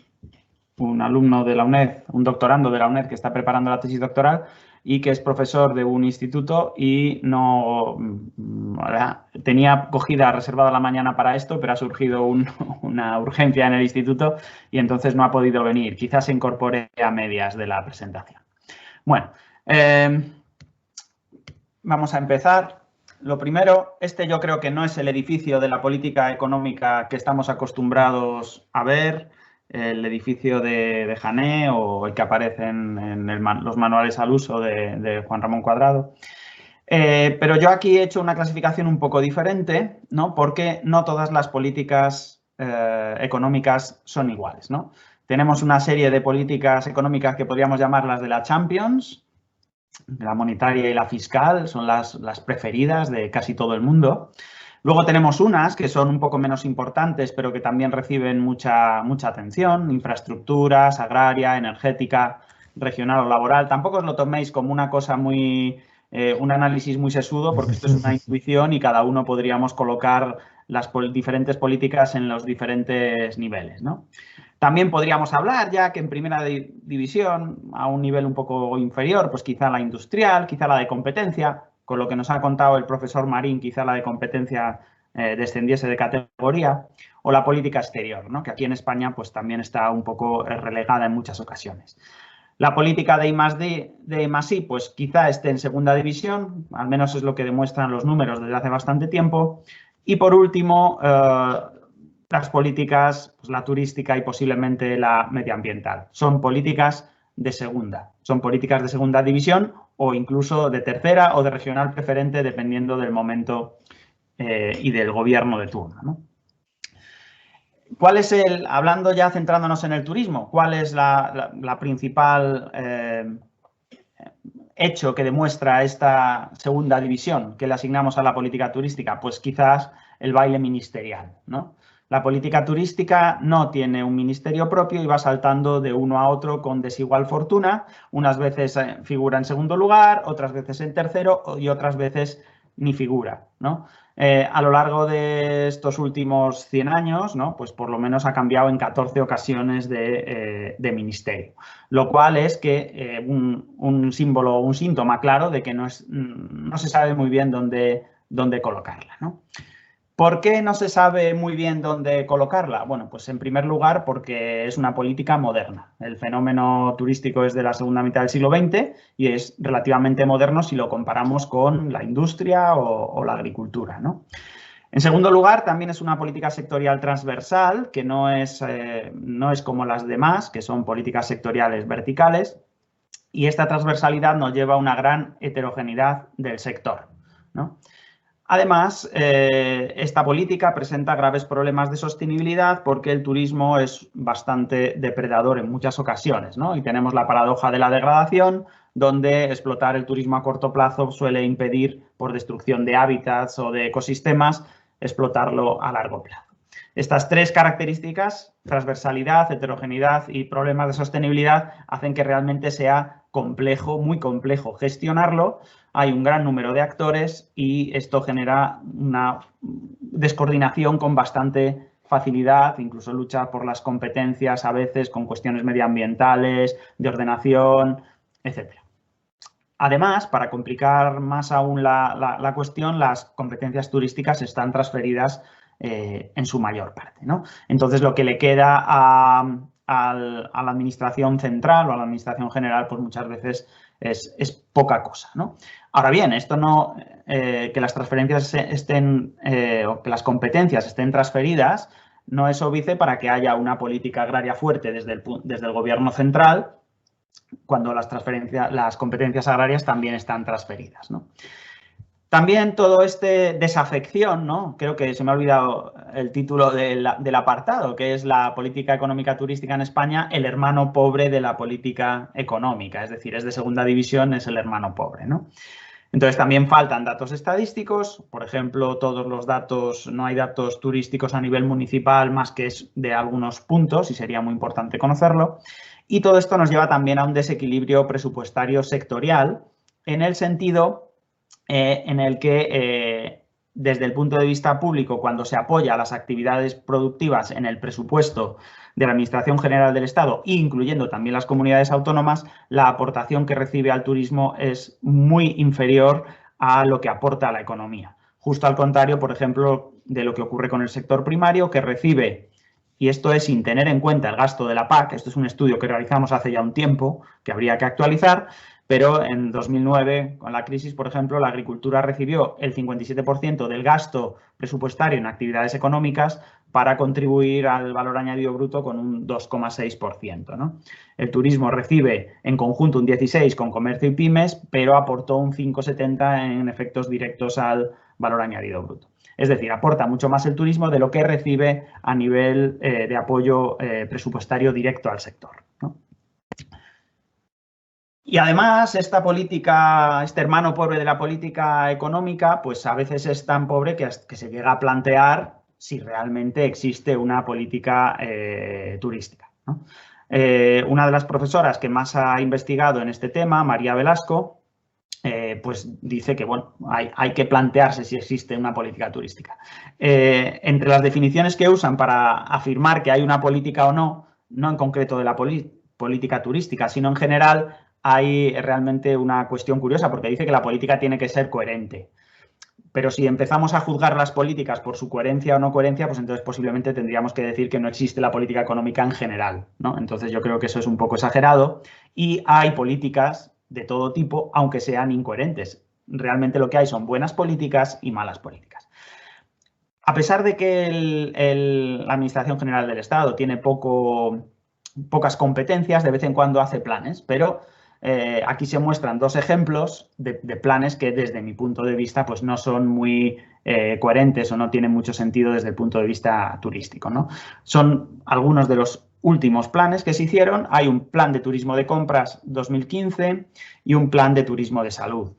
alumno de la UNED, un doctorando de la UNED que está preparando la tesis doctoral y que es profesor de un instituto y no tenía cogida reservada la mañana para esto, pero ha surgido una urgencia en el instituto y entonces no ha podido venir. Quizás se incorpore a medias de la presentación. Bueno, vamos a empezar. Lo primero, yo creo que no es el edificio de la política económica que estamos acostumbrados a ver, el edificio de Jané o el que aparece en los manuales al uso de Juan Ramón Cuadrado. Pero yo aquí he hecho una clasificación un poco diferente, ¿no? Porque no todas las políticas económicas son iguales, ¿no? Tenemos una serie de políticas económicas que podríamos llamarlas de la Champions. La monetaria y la fiscal son las preferidas de casi todo el mundo. Luego tenemos unas que son un poco menos importantes, pero que también reciben mucha atención: infraestructuras, agraria, energética, regional o laboral. Tampoco os lo toméis como una cosa un análisis muy sesudo, porque esto es una intuición y cada uno podríamos colocar las diferentes políticas en los diferentes niveles, ¿no? También podríamos hablar ya que en primera división, a un nivel un poco inferior, pues quizá la industrial, quizá la de competencia. Con lo que nos ha contado el profesor Marín, quizá la de competencia descendiese de categoría, o la política exterior, ¿no? Que aquí en España pues también está un poco relegada en muchas ocasiones. La política de I+D, de I+I, pues quizá esté en segunda división, al menos es lo que demuestran los números desde hace bastante tiempo. Y por último, las políticas, pues la turística y posiblemente la medioambiental. Son políticas de segunda. Son políticas de segunda división o incluso de tercera o de regional preferente, dependiendo del momento y del gobierno de turno, ¿no? ¿Cuál es hablando ya centrándonos en el turismo, cuál es la principal hecho que demuestra esta segunda división que le asignamos a la política turística? Pues quizás el baile ministerial, ¿no? La política turística no tiene un ministerio propio y va saltando de uno a otro con desigual fortuna. Unas veces figura en segundo lugar, otras veces en tercero y otras veces ni figura, ¿no? A lo largo de estos últimos 100 años, ¿no? Pues por lo menos ha cambiado en 14 ocasiones de ministerio. Lo cual es que un símbolo, un síntoma claro de que no se sabe muy bien dónde colocarla, ¿no? ¿Por qué no se sabe muy bien dónde colocarla? Bueno, pues en primer lugar porque es una política moderna. El fenómeno turístico es de la segunda mitad del siglo XX y es relativamente moderno si lo comparamos con la industria o la agricultura, ¿no? En segundo lugar, también es una política sectorial transversal, que no es como las demás, que son políticas sectoriales verticales, y esta transversalidad nos lleva a una gran heterogeneidad del sector, ¿no? Además, esta política presenta graves problemas de sostenibilidad porque el turismo es bastante depredador en muchas ocasiones, ¿no? Y tenemos la paradoja de la degradación, donde explotar el turismo a corto plazo suele impedir, por destrucción de hábitats o de ecosistemas, explotarlo a largo plazo. Estas tres características, transversalidad, heterogeneidad y problemas de sostenibilidad, hacen que realmente sea complejo, muy complejo gestionarlo. Hay un gran número de actores y esto genera una descoordinación con bastante facilidad, incluso lucha por las competencias a veces con cuestiones medioambientales, de ordenación, etc. Además, para complicar más aún la cuestión, las competencias turísticas están transferidas en su mayor parte, ¿no? Entonces, lo que le queda a la administración central o a la administración general, pues muchas veces es poca cosa, ¿no? Ahora bien, esto no, que las transferencias estén, o que las competencias estén transferidas, no es óbice para que haya una política agraria fuerte desde el gobierno central, cuando las competencias agrarias también están transferidas, ¿no? También todo este desafección, ¿no? Creo que se me ha olvidado el título del apartado, que es la política económica turística en España, el hermano pobre de la política económica, es decir, es de segunda división, es el hermano pobre, ¿no? Entonces también faltan datos estadísticos, por ejemplo, todos los datos, no hay datos turísticos a nivel municipal más que es de algunos puntos y sería muy importante conocerlo. Y todo esto nos lleva también a un desequilibrio presupuestario sectorial en el sentido en el que desde el punto de vista público, cuando se apoya a las actividades productivas en el presupuesto de la Administración General del Estado, incluyendo también las comunidades autónomas, la aportación que recibe al turismo es muy inferior a lo que aporta a la economía. Justo al contrario, por ejemplo, de lo que ocurre con el sector primario, que recibe, y esto es sin tener en cuenta el gasto de la PAC, esto es un estudio que realizamos hace ya un tiempo, que habría que actualizar, pero en 2009, con la crisis, por ejemplo, la agricultura recibió el 57% del gasto presupuestario en actividades económicas para contribuir al valor añadido bruto con un 2,6%, ¿no? El turismo recibe en conjunto un 16% con comercio y pymes, pero aportó un 5,70% en efectos directos al valor añadido bruto. Es decir, aporta mucho más el turismo de lo que recibe a nivel de apoyo presupuestario directo al sector, ¿no? Y además, esta política, este hermano pobre de la política económica, pues a veces es tan pobre que se llega a plantear si realmente existe una política turística, ¿no? Una de las profesoras que más ha investigado en este tema, María Velasco, pues dice que bueno, hay que plantearse si existe una política turística. Entre las definiciones que usan para afirmar que hay una política o no, no en concreto de la política turística, sino en general, hay realmente una cuestión curiosa porque dice que la política tiene que ser coherente. Pero si empezamos a juzgar las políticas por su coherencia o no coherencia, pues entonces posiblemente tendríamos que decir que no existe la política económica en general, ¿no? Entonces yo creo que eso es un poco exagerado y hay políticas de todo tipo, aunque sean incoherentes. Realmente lo que hay son buenas políticas y malas políticas. A pesar de que la Administración General del Estado tiene pocas competencias, de vez en cuando hace planes, pero aquí se muestran dos ejemplos de planes que desde mi punto de vista pues no son muy coherentes o no tienen mucho sentido desde el punto de vista turístico, ¿no? Son algunos de los últimos planes que se hicieron. Hay un plan de turismo de compras 2015 y un plan de turismo de salud.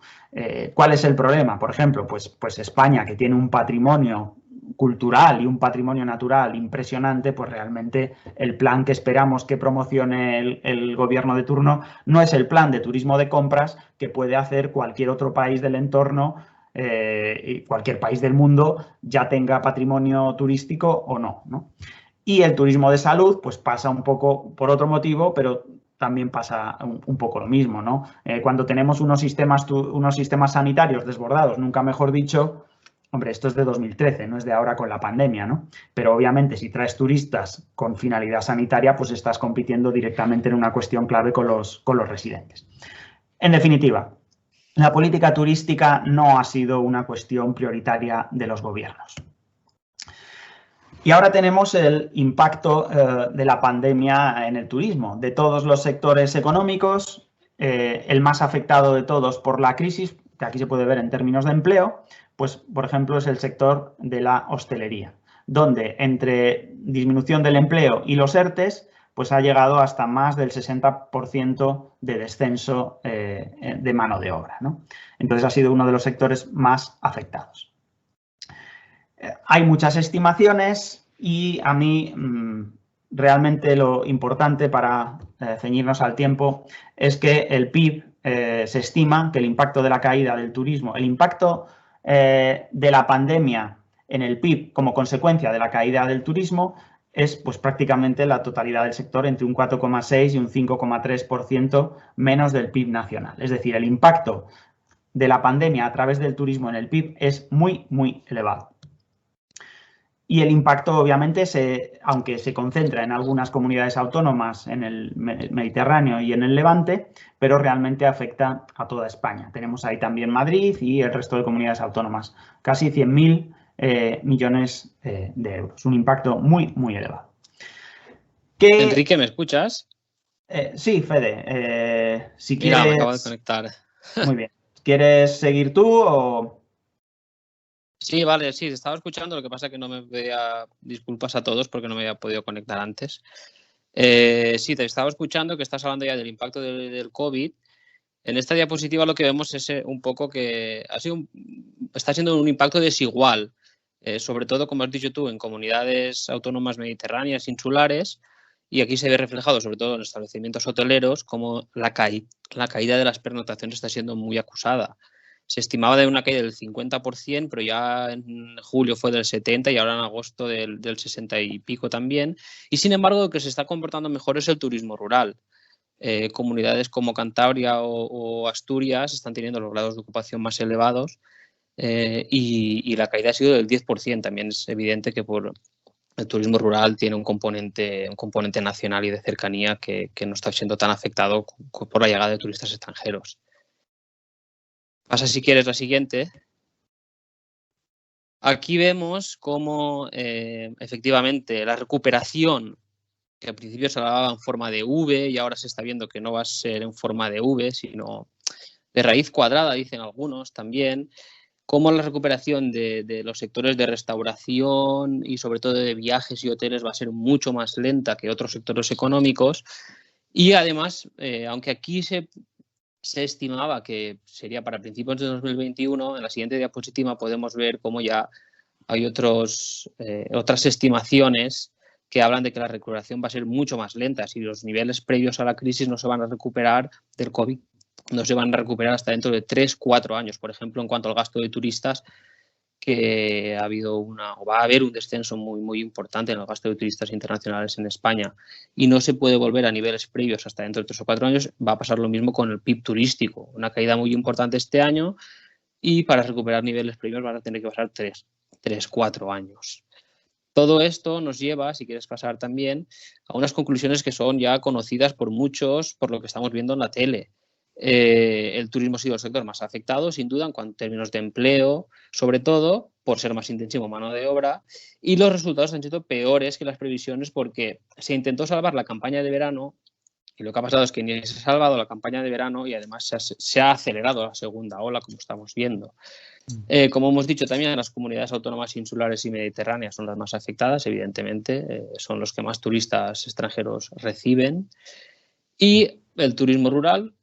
¿Cuál es el problema? Por ejemplo, pues España, que tiene un patrimonio cultural y un patrimonio natural impresionante, pues realmente el plan que esperamos que promocione el gobierno de turno no es el plan de turismo de compras que puede hacer cualquier otro país del entorno y cualquier país del mundo, ya tenga patrimonio turístico o no, ¿no? Y el turismo de salud pues pasa un poco por otro motivo, pero también pasa un poco lo mismo, ¿no? Cuando tenemos unos sistemas sanitarios desbordados, nunca mejor dicho, Hombre, esto es de 2013, no es de ahora con la pandemia, ¿no? Pero obviamente si traes turistas con finalidad sanitaria, pues estás compitiendo directamente en una cuestión clave con los residentes. En definitiva, la política turística no ha sido una cuestión prioritaria de los gobiernos. Y ahora tenemos el impacto de la pandemia en el turismo. De todos los sectores económicos, el más afectado de todos por la crisis, que aquí se puede ver en términos de empleo, pues, por ejemplo, es el sector de la hostelería, donde entre disminución del empleo y los ERTEs, pues ha llegado hasta más del 60% de descenso de mano de obra, ¿no? Entonces ha sido uno de los sectores más afectados. Hay muchas estimaciones y a mí realmente lo importante para ceñirnos al tiempo es que el PIB se estima que el impacto de la caída del turismo, el impacto de la pandemia en el PIB como consecuencia de la caída del turismo es pues prácticamente la totalidad del sector, entre un 4,6 y un 5,3% menos del PIB nacional. Es decir, el impacto de la pandemia a través del turismo en el PIB es muy, muy elevado. Y el impacto, obviamente, aunque se concentra en algunas comunidades autónomas en el Mediterráneo y en el Levante, pero realmente afecta a toda España. Tenemos ahí también Madrid y el resto de comunidades autónomas. Casi 100.000 millones de euros. Un impacto muy, muy elevado. Enrique, ¿me escuchas? Sí, Fede. Si Mira, quieres... me acabo de conectar. Muy bien. ¿Quieres seguir tú o...? Sí, vale, sí, estaba escuchando, lo que pasa es que no me veía, disculpas a todos porque no me había podido conectar antes. Sí, te estaba escuchando que estás hablando ya del impacto del COVID. En esta diapositiva lo que vemos es un poco que está siendo un impacto desigual, sobre todo, como has dicho tú, en comunidades autónomas mediterráneas, insulares, y aquí se ve reflejado, sobre todo en establecimientos hoteleros, como la caída de las pernoctaciones está siendo muy acusada. Se estimaba de una caída del 50%, pero ya en julio fue del 70% y ahora en agosto del 60 y pico también. Y sin embargo, lo que se está comportando mejor es el turismo rural. Comunidades como Cantabria o Asturias están teniendo los grados de ocupación más elevados y la caída ha sido del 10%. También es evidente que por el turismo rural tiene un componente nacional y de cercanía que no está siendo tan afectado por la llegada de turistas extranjeros. Pasa, si quieres, la siguiente. Aquí vemos cómo efectivamente la recuperación, que al principio se hablaba en forma de V y ahora se está viendo que no va a ser en forma de V, sino de raíz cuadrada, dicen algunos también, cómo la recuperación de los sectores de restauración y sobre todo de viajes y hoteles va a ser mucho más lenta que otros sectores económicos. Y además, aunque aquí se estimaba que sería para principios de 2021, en la siguiente diapositiva podemos ver cómo ya hay otras estimaciones que hablan de que la recuperación va a ser mucho más lenta. Si los niveles previos a la crisis no se van a recuperar del COVID, no se van a recuperar hasta dentro de 3-4 años. Por ejemplo, en cuanto al gasto de turistas, que va a haber un descenso muy, muy importante en el gasto de turistas internacionales en España y no se puede volver a niveles previos hasta dentro de 3 o 4 años, va a pasar lo mismo con el PIB turístico. Una caída muy importante este año y para recuperar niveles previos van a tener que pasar 3-4 años. Todo esto nos lleva, si quieres pasar también, a unas conclusiones que son ya conocidas por muchos, por lo que estamos viendo en la tele. El turismo ha sido el sector más afectado, sin duda, en términos de empleo, sobre todo por ser más intensivo mano de obra, y los resultados han sido peores que las previsiones porque se intentó salvar la campaña de verano y lo que ha pasado es que ni se ha salvado la campaña de verano y además se ha acelerado la segunda ola, como estamos viendo. Como hemos dicho también, las comunidades autónomas insulares y mediterráneas son las más afectadas, evidentemente, son los que más turistas extranjeros reciben, y el turismo rural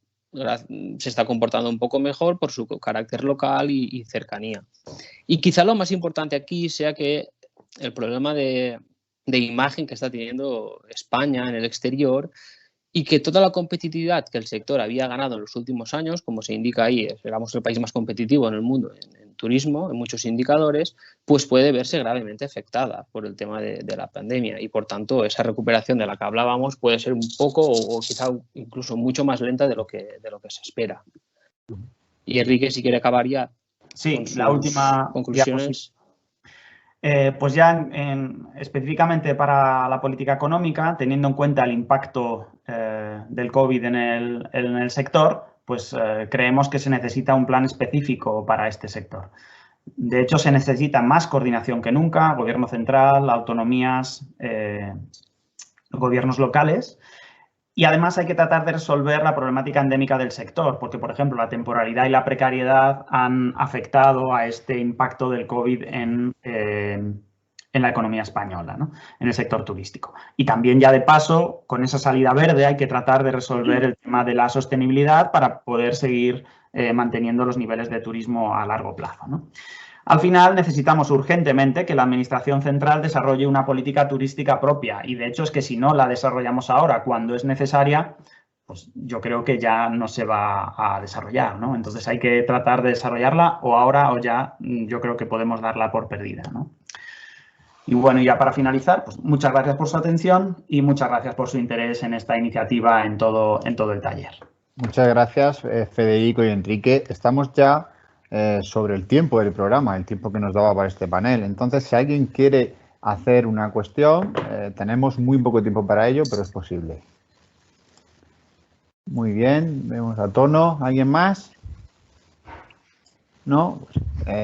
se está comportando un poco mejor por su carácter local y cercanía. Y quizá lo más importante aquí sea que el problema de imagen que está teniendo España en el exterior y que toda la competitividad que el sector había ganado en los últimos años, como se indica ahí, éramos el país más competitivo en el mundo en turismo, en muchos indicadores, pues puede verse gravemente afectada por el tema de la pandemia y, por tanto, esa recuperación de la que hablábamos puede ser un poco o quizá incluso mucho más lenta de lo que se espera. Y Enrique, si quiere acabar ya. Sí, la última conclusiones. Pues ya específicamente para la política económica, teniendo en cuenta el impacto del COVID en el sector, pues creemos que se necesita un plan específico para este sector. De hecho, se necesita más coordinación que nunca, gobierno central, autonomías, gobiernos locales. Y además hay que tratar de resolver la problemática endémica del sector, porque, por ejemplo, la temporalidad y la precariedad han afectado a este impacto del COVID en la economía española, ¿no? En el sector turístico. Y también ya de paso, con esa salida verde, hay que tratar de resolver el tema de la sostenibilidad para poder seguir manteniendo los niveles de turismo a largo plazo, ¿no? Al final, necesitamos urgentemente que la Administración Central desarrolle una política turística propia y, de hecho, es que si no la desarrollamos ahora cuando es necesaria, pues yo creo que ya no se va a desarrollar, ¿no? Entonces hay que tratar de desarrollarla o ahora o ya yo creo que podemos darla por perdida, ¿no? Y bueno, ya para finalizar, pues muchas gracias por su atención y muchas gracias por su interés en esta iniciativa en todo el taller. Muchas gracias, Federico y Enrique. Estamos ya sobre el tiempo del programa, el tiempo que nos daba para este panel. Entonces, si alguien quiere hacer una cuestión, tenemos muy poco tiempo para ello, pero es posible. Muy bien, vemos a Tono. ¿Alguien más? ¿No?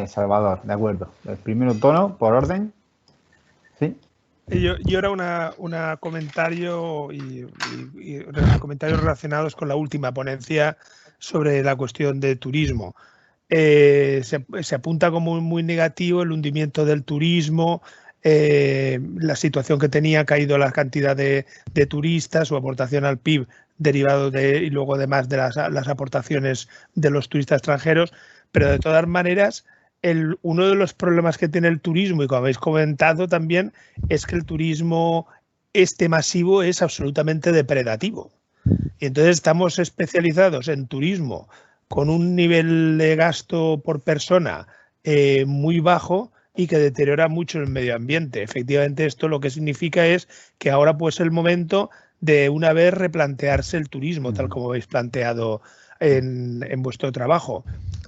Salvador, de acuerdo. El primero Tono, por orden. ¿Sí? Yo era una comentario y comentarios relacionados con la última ponencia sobre la cuestión de turismo. Se apunta como muy negativo el hundimiento del turismo, la situación que tenía, ha caído la cantidad de turistas, su aportación al PIB derivado y luego además de las aportaciones de los turistas extranjeros, pero de todas maneras uno de los problemas que tiene el turismo, y como habéis comentado también, es que el turismo masivo es absolutamente depredativo. Y entonces estamos especializados en turismo con un nivel de gasto por persona muy bajo y que deteriora mucho el medio ambiente. Efectivamente, esto lo que significa es que ahora pues es el momento de una vez replantearse el turismo, tal como habéis planteado en vuestro trabajo.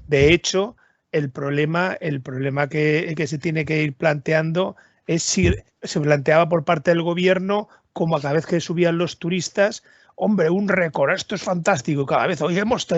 De hecho, el problema que se tiene que ir planteando es si se planteaba por parte del gobierno como a cada vez que subían los turistas, hombre, un récord, esto es fantástico, cada vez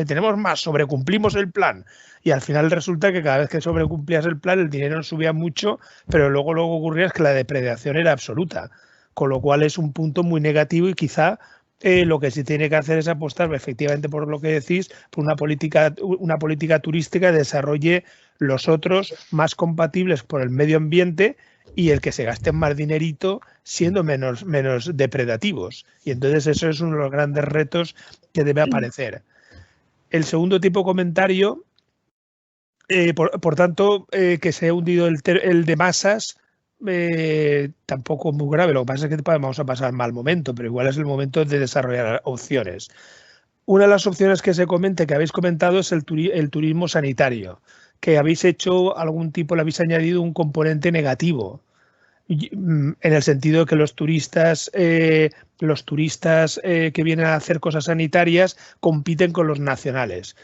tenemos más, sobrecumplimos el plan. Y al final resulta que cada vez que sobrecumplías el plan el dinero no subía mucho, pero luego ocurría es que la depredación era absoluta, con lo cual es un punto muy negativo y quizá lo que sí tiene que hacer es apostar efectivamente por lo que decís, por una política turística que desarrolle los otros más compatibles por el medio ambiente y el que se gasten más dinerito siendo menos depredativos. Y entonces eso es uno de los grandes retos que debe aparecer. El segundo tipo de comentario, por tanto, que se ha hundido el de masas, tampoco muy grave. Lo que pasa es que vamos a pasar mal momento, pero igual es el momento de desarrollar opciones. Una de las opciones que que habéis comentado es el turismo sanitario, que habéis hecho le habéis añadido un componente negativo, en el sentido de que los turistas que vienen a hacer cosas sanitarias compiten con los nacionales.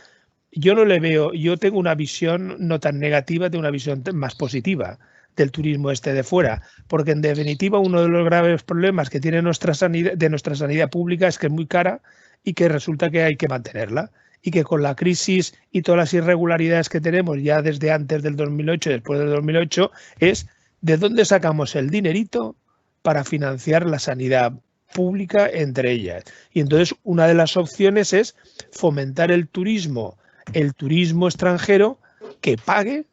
Yo no le veo, yo tengo una visión no tan negativa, tengo una visión más positiva del turismo de fuera, porque en definitiva uno de los graves problemas que tiene nuestra sanidad pública es que es muy cara y que resulta que hay que mantenerla, y que con la crisis y todas las irregularidades que tenemos ya desde antes del 2008 y después del 2008 es de dónde sacamos el dinerito para financiar la sanidad pública entre ellas. Y entonces una de las opciones es fomentar el turismo extranjero que pague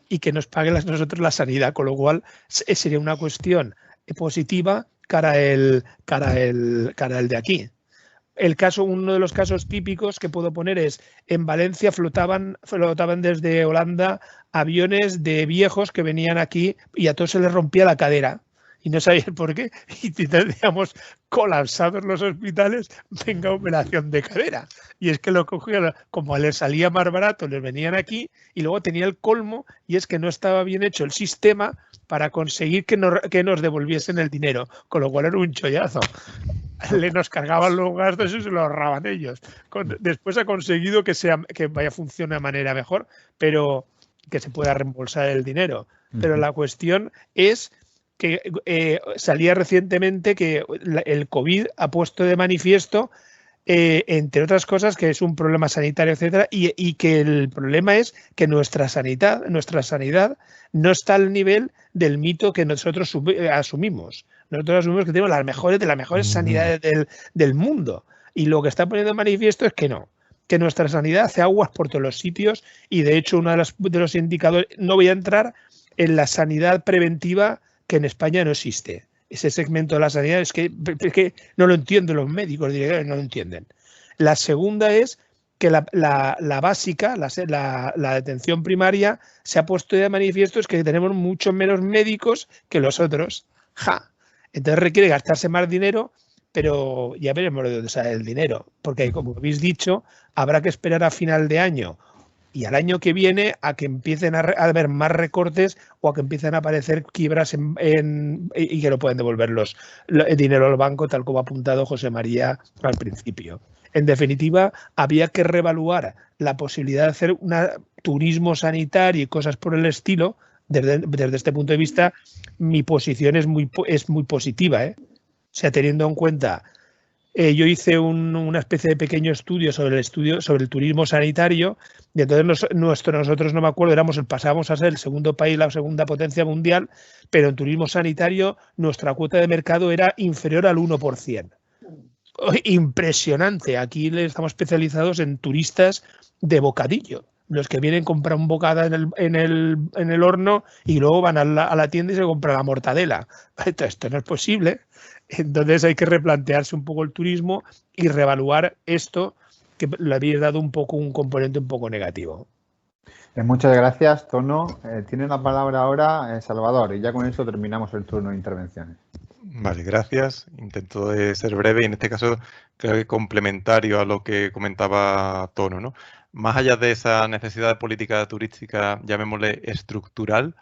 y que nos pague nosotros la sanidad, con lo cual sería una cuestión positiva cara al de aquí. Uno de los casos típicos que puedo poner es en Valencia flotaban desde Holanda aviones de viejos que venían aquí y a todos se les rompía la cadera y no sabían por qué, y teníamos colapsados los hospitales, venga, operación de cadera. Y es que lo cogían, como les salía más barato, les venían aquí, y luego tenía el colmo, y es que no estaba bien hecho el sistema para conseguir que nos devolviesen el dinero, con lo cual era un chollazo. Nos cargaban los gastos y se los ahorraban ellos. Después ha conseguido que funcione de manera mejor, pero que se pueda reembolsar el dinero. Pero la cuestión es que salía recientemente que el COVID ha puesto de manifiesto, entre otras cosas, que es un problema sanitario, etcétera, y que el problema es que nuestra sanidad no está al nivel del mito que nosotros asumimos. Nosotros asumimos que tenemos las mejores sanidades del mundo, y lo que está poniendo de manifiesto es que no, que nuestra sanidad hace aguas por todos los sitios, y de hecho uno de los indicadores, no voy a entrar en la sanidad preventiva, que en España no existe. Ese segmento de la sanidad es que no lo entienden los médicos, no lo entienden. La segunda es que la básica, la atención primaria, se ha puesto de manifiesto es que tenemos muchos menos médicos que los otros. Entonces requiere gastarse más dinero, pero ya veremos de dónde sale el dinero, porque como habéis dicho, habrá que esperar a final de año y al año que viene a que empiecen a haber más recortes o a que empiecen a aparecer quiebras y que no pueden devolver el dinero al banco, tal como ha apuntado José María al principio. En definitiva, había que reevaluar la posibilidad de hacer un turismo sanitario y cosas por el estilo. Desde este punto de vista, mi posición es muy positiva, O sea, teniendo en cuenta, yo hice una especie de pequeño estudio sobre el turismo sanitario, y entonces nosotros, no me acuerdo, pasábamos a ser el segundo país, la segunda potencia mundial, pero en turismo sanitario nuestra cuota de mercado era inferior al 1%. Impresionante. Aquí estamos especializados en turistas de bocadillo, los que vienen a comprar un bocata en el horno y luego van a la tienda y se compran la mortadela. Esto no es posible. Entonces hay que replantearse un poco el turismo y reevaluar esto, que le habéis dado un componente un poco negativo. Muchas gracias, Tono. Tiene la palabra ahora Salvador, y ya con eso terminamos el turno de intervenciones. Vale, gracias. Intento de ser breve y en este caso creo que complementario a lo que comentaba Tono, ¿no? Más allá de esa necesidad de política turística, llamémosle estructural,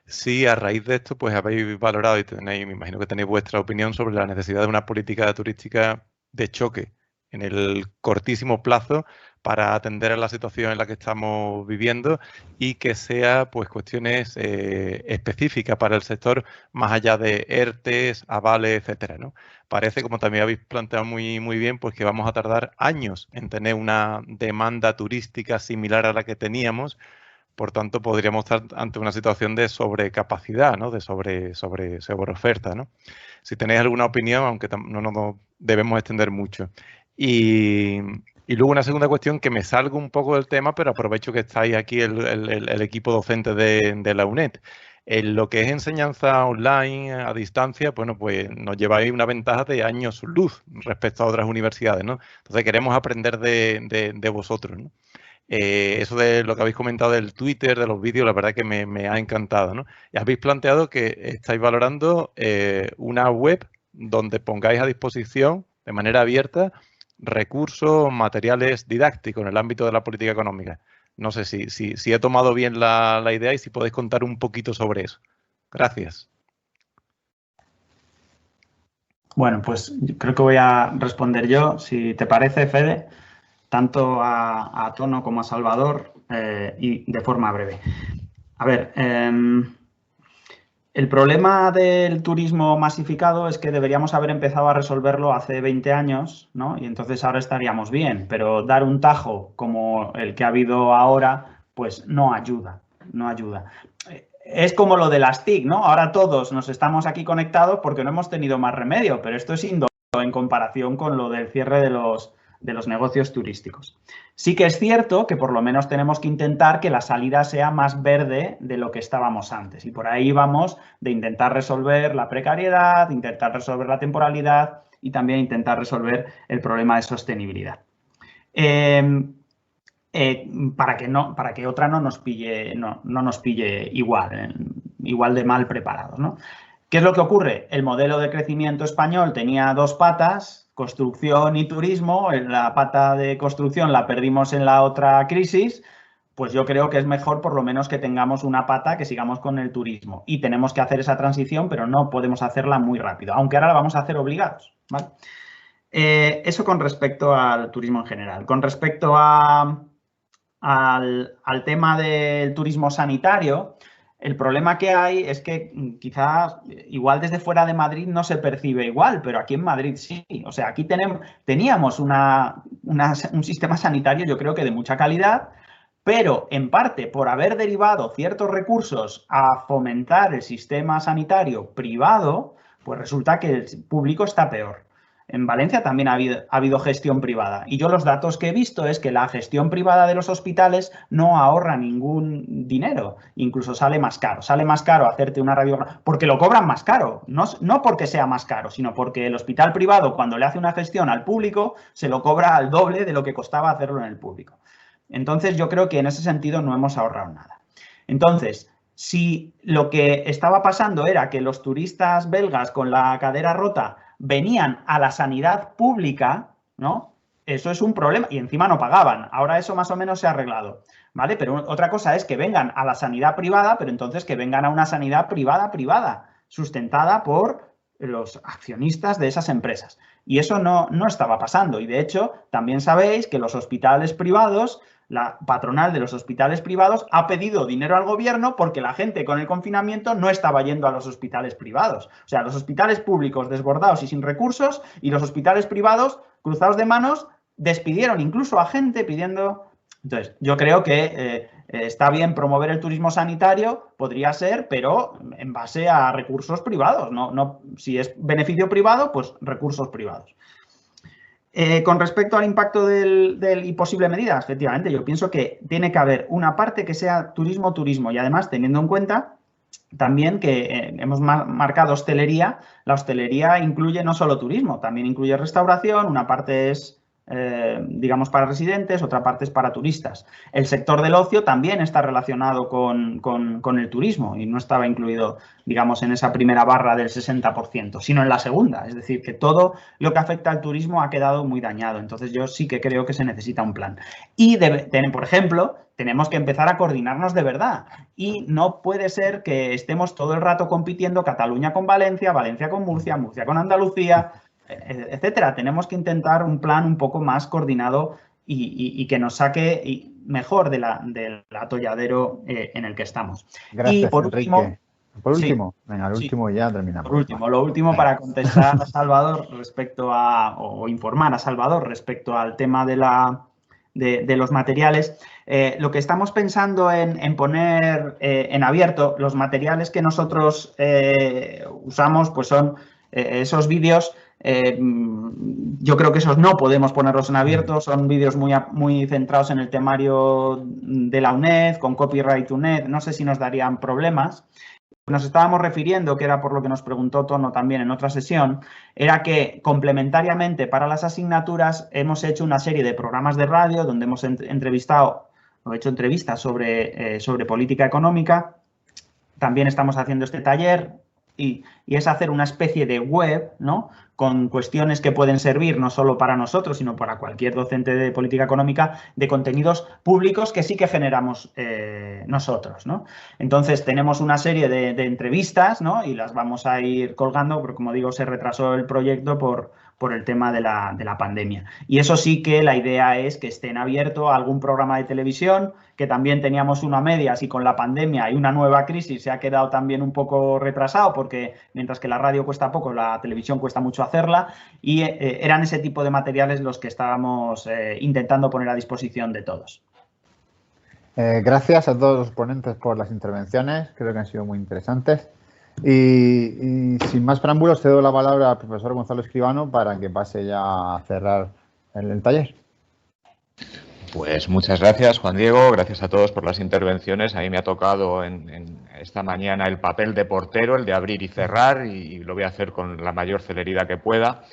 sí, a raíz de esto, pues habéis valorado y me imagino que tenéis vuestra opinión sobre la necesidad de una política turística de choque en el cortísimo plazo para atender a la situación en la que estamos viviendo y que sea, pues, cuestiones específicas para el sector, más allá de ERTEs, avales, etcétera, ¿no? Parece, como también habéis planteado muy bien, pues que vamos a tardar años en tener una demanda turística similar a la que teníamos. Por tanto, podríamos estar ante una situación de sobrecapacidad, ¿no? De sobreoferta, ¿no? Si tenéis alguna opinión, aunque no nos debemos extender mucho. Y luego una segunda cuestión, que me salgo un poco del tema, pero aprovecho que estáis aquí el equipo docente de la UNED. En lo que es enseñanza online, a distancia, bueno, pues nos lleváis una ventaja de años luz respecto a otras universidades, ¿no? Entonces queremos aprender de vosotros, ¿no? Eso de lo que habéis comentado del Twitter, de los vídeos, la verdad que me ha encantado, ¿no? Y habéis planteado que estáis valorando una web donde pongáis a disposición de manera abierta recursos, materiales didácticos en el ámbito de la política económica. No sé si he tomado bien la idea y si podéis contar un poquito sobre eso. Gracias. Bueno, pues creo que voy a responder yo, si te parece, Fede, tanto a Tono como a Salvador, y de forma breve. A ver, el problema del turismo masificado es que deberíamos haber empezado a resolverlo hace 20 años, ¿no? Y entonces ahora estaríamos bien, pero dar un tajo como el que ha habido ahora, pues no ayuda, no ayuda. Es como lo de las TIC, ¿no? Ahora todos nos estamos aquí conectados porque no hemos tenido más remedio, pero esto es indoloro en comparación con lo del cierre de los negocios turísticos. Sí que es cierto que por lo menos tenemos que intentar que la salida sea más verde de lo que estábamos antes. Y por ahí vamos de intentar resolver la precariedad, intentar resolver la temporalidad y también intentar resolver el problema de sostenibilidad. Para que otra no nos pille igual de mal preparados, ¿no? ¿Qué es lo que ocurre? El modelo de crecimiento español tenía dos patas, construcción y turismo. La pata de construcción la perdimos en la otra crisis, pues yo creo que es mejor por lo menos que tengamos una pata, que sigamos con el turismo. Y tenemos que hacer esa transición, pero no podemos hacerla muy rápido, aunque ahora la vamos a hacer obligados, ¿vale? Eso con respecto al turismo en general. Con respecto a al tema del turismo sanitario, el problema que hay es que quizás igual desde fuera de Madrid no se percibe igual, pero aquí en Madrid sí. O sea, aquí teníamos un sistema sanitario, yo creo que de mucha calidad, pero en parte por haber derivado ciertos recursos a fomentar el sistema sanitario privado, pues resulta que el público está peor. En Valencia también ha habido gestión privada y yo los datos que he visto es que la gestión privada de los hospitales no ahorra ningún dinero, incluso sale más caro hacerte una radiografía, porque lo cobran más caro, no porque sea más caro, sino porque el hospital privado cuando le hace una gestión al público se lo cobra al doble de lo que costaba hacerlo en el público. Entonces yo creo que en ese sentido no hemos ahorrado nada. Entonces, si lo que estaba pasando era que los turistas belgas con la cadera rota venían a la sanidad pública, ¿no? Eso es un problema y encima no pagaban. Ahora eso más o menos se ha arreglado, ¿vale? Pero otra cosa es que vengan a la sanidad privada, pero entonces que vengan a una sanidad privada, sustentada por los accionistas de esas empresas. Y eso no estaba pasando. Y de hecho, también sabéis que los hospitales privados, la patronal de los hospitales privados ha pedido dinero al gobierno porque la gente con el confinamiento no estaba yendo a los hospitales privados. O sea, los hospitales públicos desbordados y sin recursos y los hospitales privados cruzados de manos despidieron incluso a gente pidiendo... Entonces, yo creo que está bien promover el turismo sanitario, podría ser, pero en base a recursos privados. No, si es beneficio privado, pues recursos privados. Con respecto al impacto y posible medida, efectivamente, yo pienso que tiene que haber una parte que sea turismo y además teniendo en cuenta también que hemos marcado hostelería. La hostelería incluye no solo turismo, también incluye restauración, una parte es digamos para residentes, otra parte es para turistas. El sector del ocio también está relacionado con el turismo y no estaba incluido, digamos, en esa primera barra del 60%, sino en la segunda. Es decir, que todo lo que afecta al turismo ha quedado muy dañado. Entonces, yo sí que creo que se necesita un plan. Y, por ejemplo, tenemos que empezar a coordinarnos de verdad. Y no puede ser que estemos todo el rato compitiendo Cataluña con Valencia, Valencia con Murcia, Murcia con Andalucía, etcétera. Tenemos que intentar un plan un poco más coordinado y que nos saque mejor del atolladero en el que estamos. Gracias, y por Enrique. último, por último, sí, venga, el último ya terminamos. Lo último para contestar a Salvador respecto o informar a Salvador respecto al tema de los materiales. Lo que estamos pensando en poner en abierto, los materiales que nosotros usamos, pues son esos vídeos. Yo creo que esos no podemos ponerlos en abierto, son vídeos muy centrados en el temario de la UNED, con copyright UNED, no sé si nos darían problemas. Nos estábamos refiriendo, que era por lo que nos preguntó Tono también en otra sesión, era que complementariamente para las asignaturas hemos hecho una serie de programas de radio donde hemos entrevistado o hecho entrevistas sobre política económica. También estamos haciendo este taller y es hacer una especie de web, ¿no?, con cuestiones que pueden servir no solo para nosotros, sino para cualquier docente de política económica, de contenidos públicos que sí que generamos nosotros, ¿no? Entonces, tenemos una serie de entrevistas, ¿no?, y las vamos a ir colgando, porque como digo, se retrasó el proyecto por el tema de la pandemia. Y eso sí que la idea es que esté en abierto algún programa de televisión, que también teníamos uno a medias y con la pandemia y una nueva crisis se ha quedado también un poco retrasado, porque mientras que la radio cuesta poco, la televisión cuesta mucho hacerla, y eran ese tipo de materiales los que estábamos intentando poner a disposición de todos. Gracias a todos los ponentes por las intervenciones, creo que han sido muy interesantes. Y sin más preámbulos, cedo la palabra al profesor Gonzalo Escribano para que pase ya a cerrar el taller. Pues muchas gracias, Juan Diego. Gracias a todos por las intervenciones. A mí me ha tocado en esta mañana el papel de portero, el de abrir y cerrar, y lo voy a hacer con la mayor celeridad que pueda.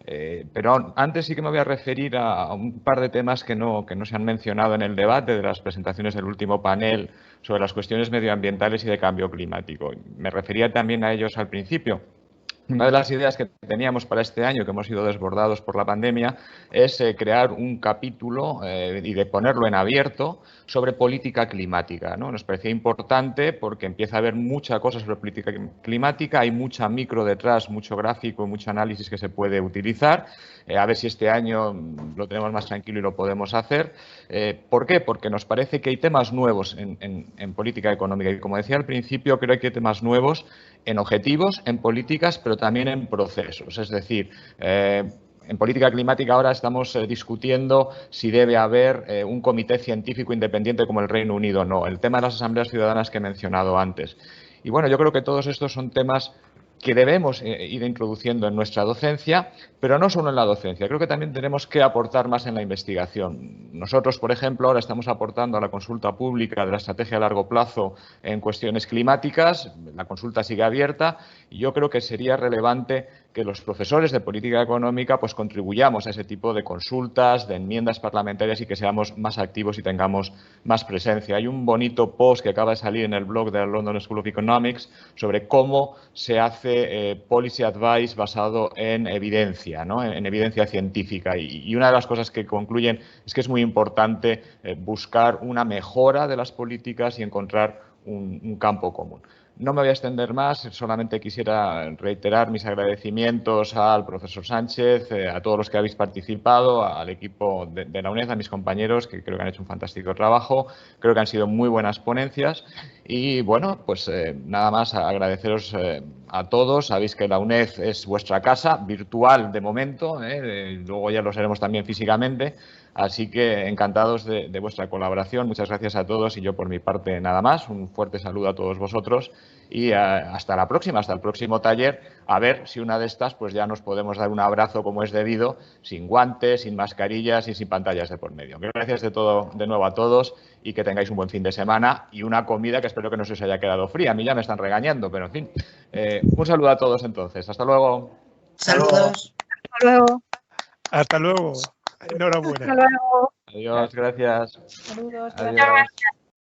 Pero antes sí que me voy a referir a un par de temas que no se han mencionado en el debate de las presentaciones del último panel sobre las cuestiones medioambientales y de cambio climático. Me refería también a ellos al principio. Una de las ideas que teníamos para este año, que hemos sido desbordados por la pandemia, es crear un capítulo y de ponerlo en abierto sobre política climática, ¿no? Nos parecía importante porque empieza a haber mucha cosa sobre política climática, hay mucha micro detrás, mucho gráfico, mucho análisis que se puede utilizar. A ver si este año lo tenemos más tranquilo y lo podemos hacer. ¿Por qué? Porque nos parece que hay temas nuevos en política económica y, como decía al principio, creo que hay temas nuevos en objetivos, en políticas, pero también en procesos. Es decir, en política climática ahora estamos discutiendo si debe haber un comité científico independiente como el Reino Unido o no. El tema de las asambleas ciudadanas que he mencionado antes. Y bueno, yo creo que todos estos son temas que debemos ir introduciendo en nuestra docencia, pero no solo en la docencia. Creo que también tenemos que aportar más en la investigación. Nosotros, por ejemplo, ahora estamos aportando a la consulta pública de la estrategia a largo plazo en cuestiones climáticas. La consulta sigue abierta y yo creo que sería relevante que los profesores de política económica pues contribuyamos a ese tipo de consultas, de enmiendas parlamentarias y que seamos más activos y tengamos más presencia. Hay un bonito post que acaba de salir en el blog de la London School of Economics sobre cómo se hace policy advice basado en evidencia, ¿no? En evidencia científica. Y una de las cosas que concluyen es que es muy importante buscar una mejora de las políticas y encontrar un campo común. No me voy a extender más, solamente quisiera reiterar mis agradecimientos al profesor Sánchez, a todos los que habéis participado, al equipo de la UNED, a mis compañeros, que creo que han hecho un fantástico trabajo, creo que han sido muy buenas ponencias y bueno, pues nada más agradeceros a todos. Sabéis que la UNED es vuestra casa, virtual de momento, luego ya lo seremos también físicamente. Así que encantados de vuestra colaboración. Muchas gracias a todos y yo por mi parte nada más. Un fuerte saludo a todos vosotros y hasta la próxima, hasta el próximo taller. A ver si una de estas pues ya nos podemos dar un abrazo como es debido, sin guantes, sin mascarillas y sin pantallas de por medio. Gracias de nuevo a todos y que tengáis un buen fin de semana y una comida que espero que no se os haya quedado fría. A mí ya me están regañando, pero en fin. Un saludo a todos entonces. Hasta luego. Saludos. Hasta luego. Hasta luego. Enhorabuena. Hasta luego. Adiós, gracias. Saludos. Adiós.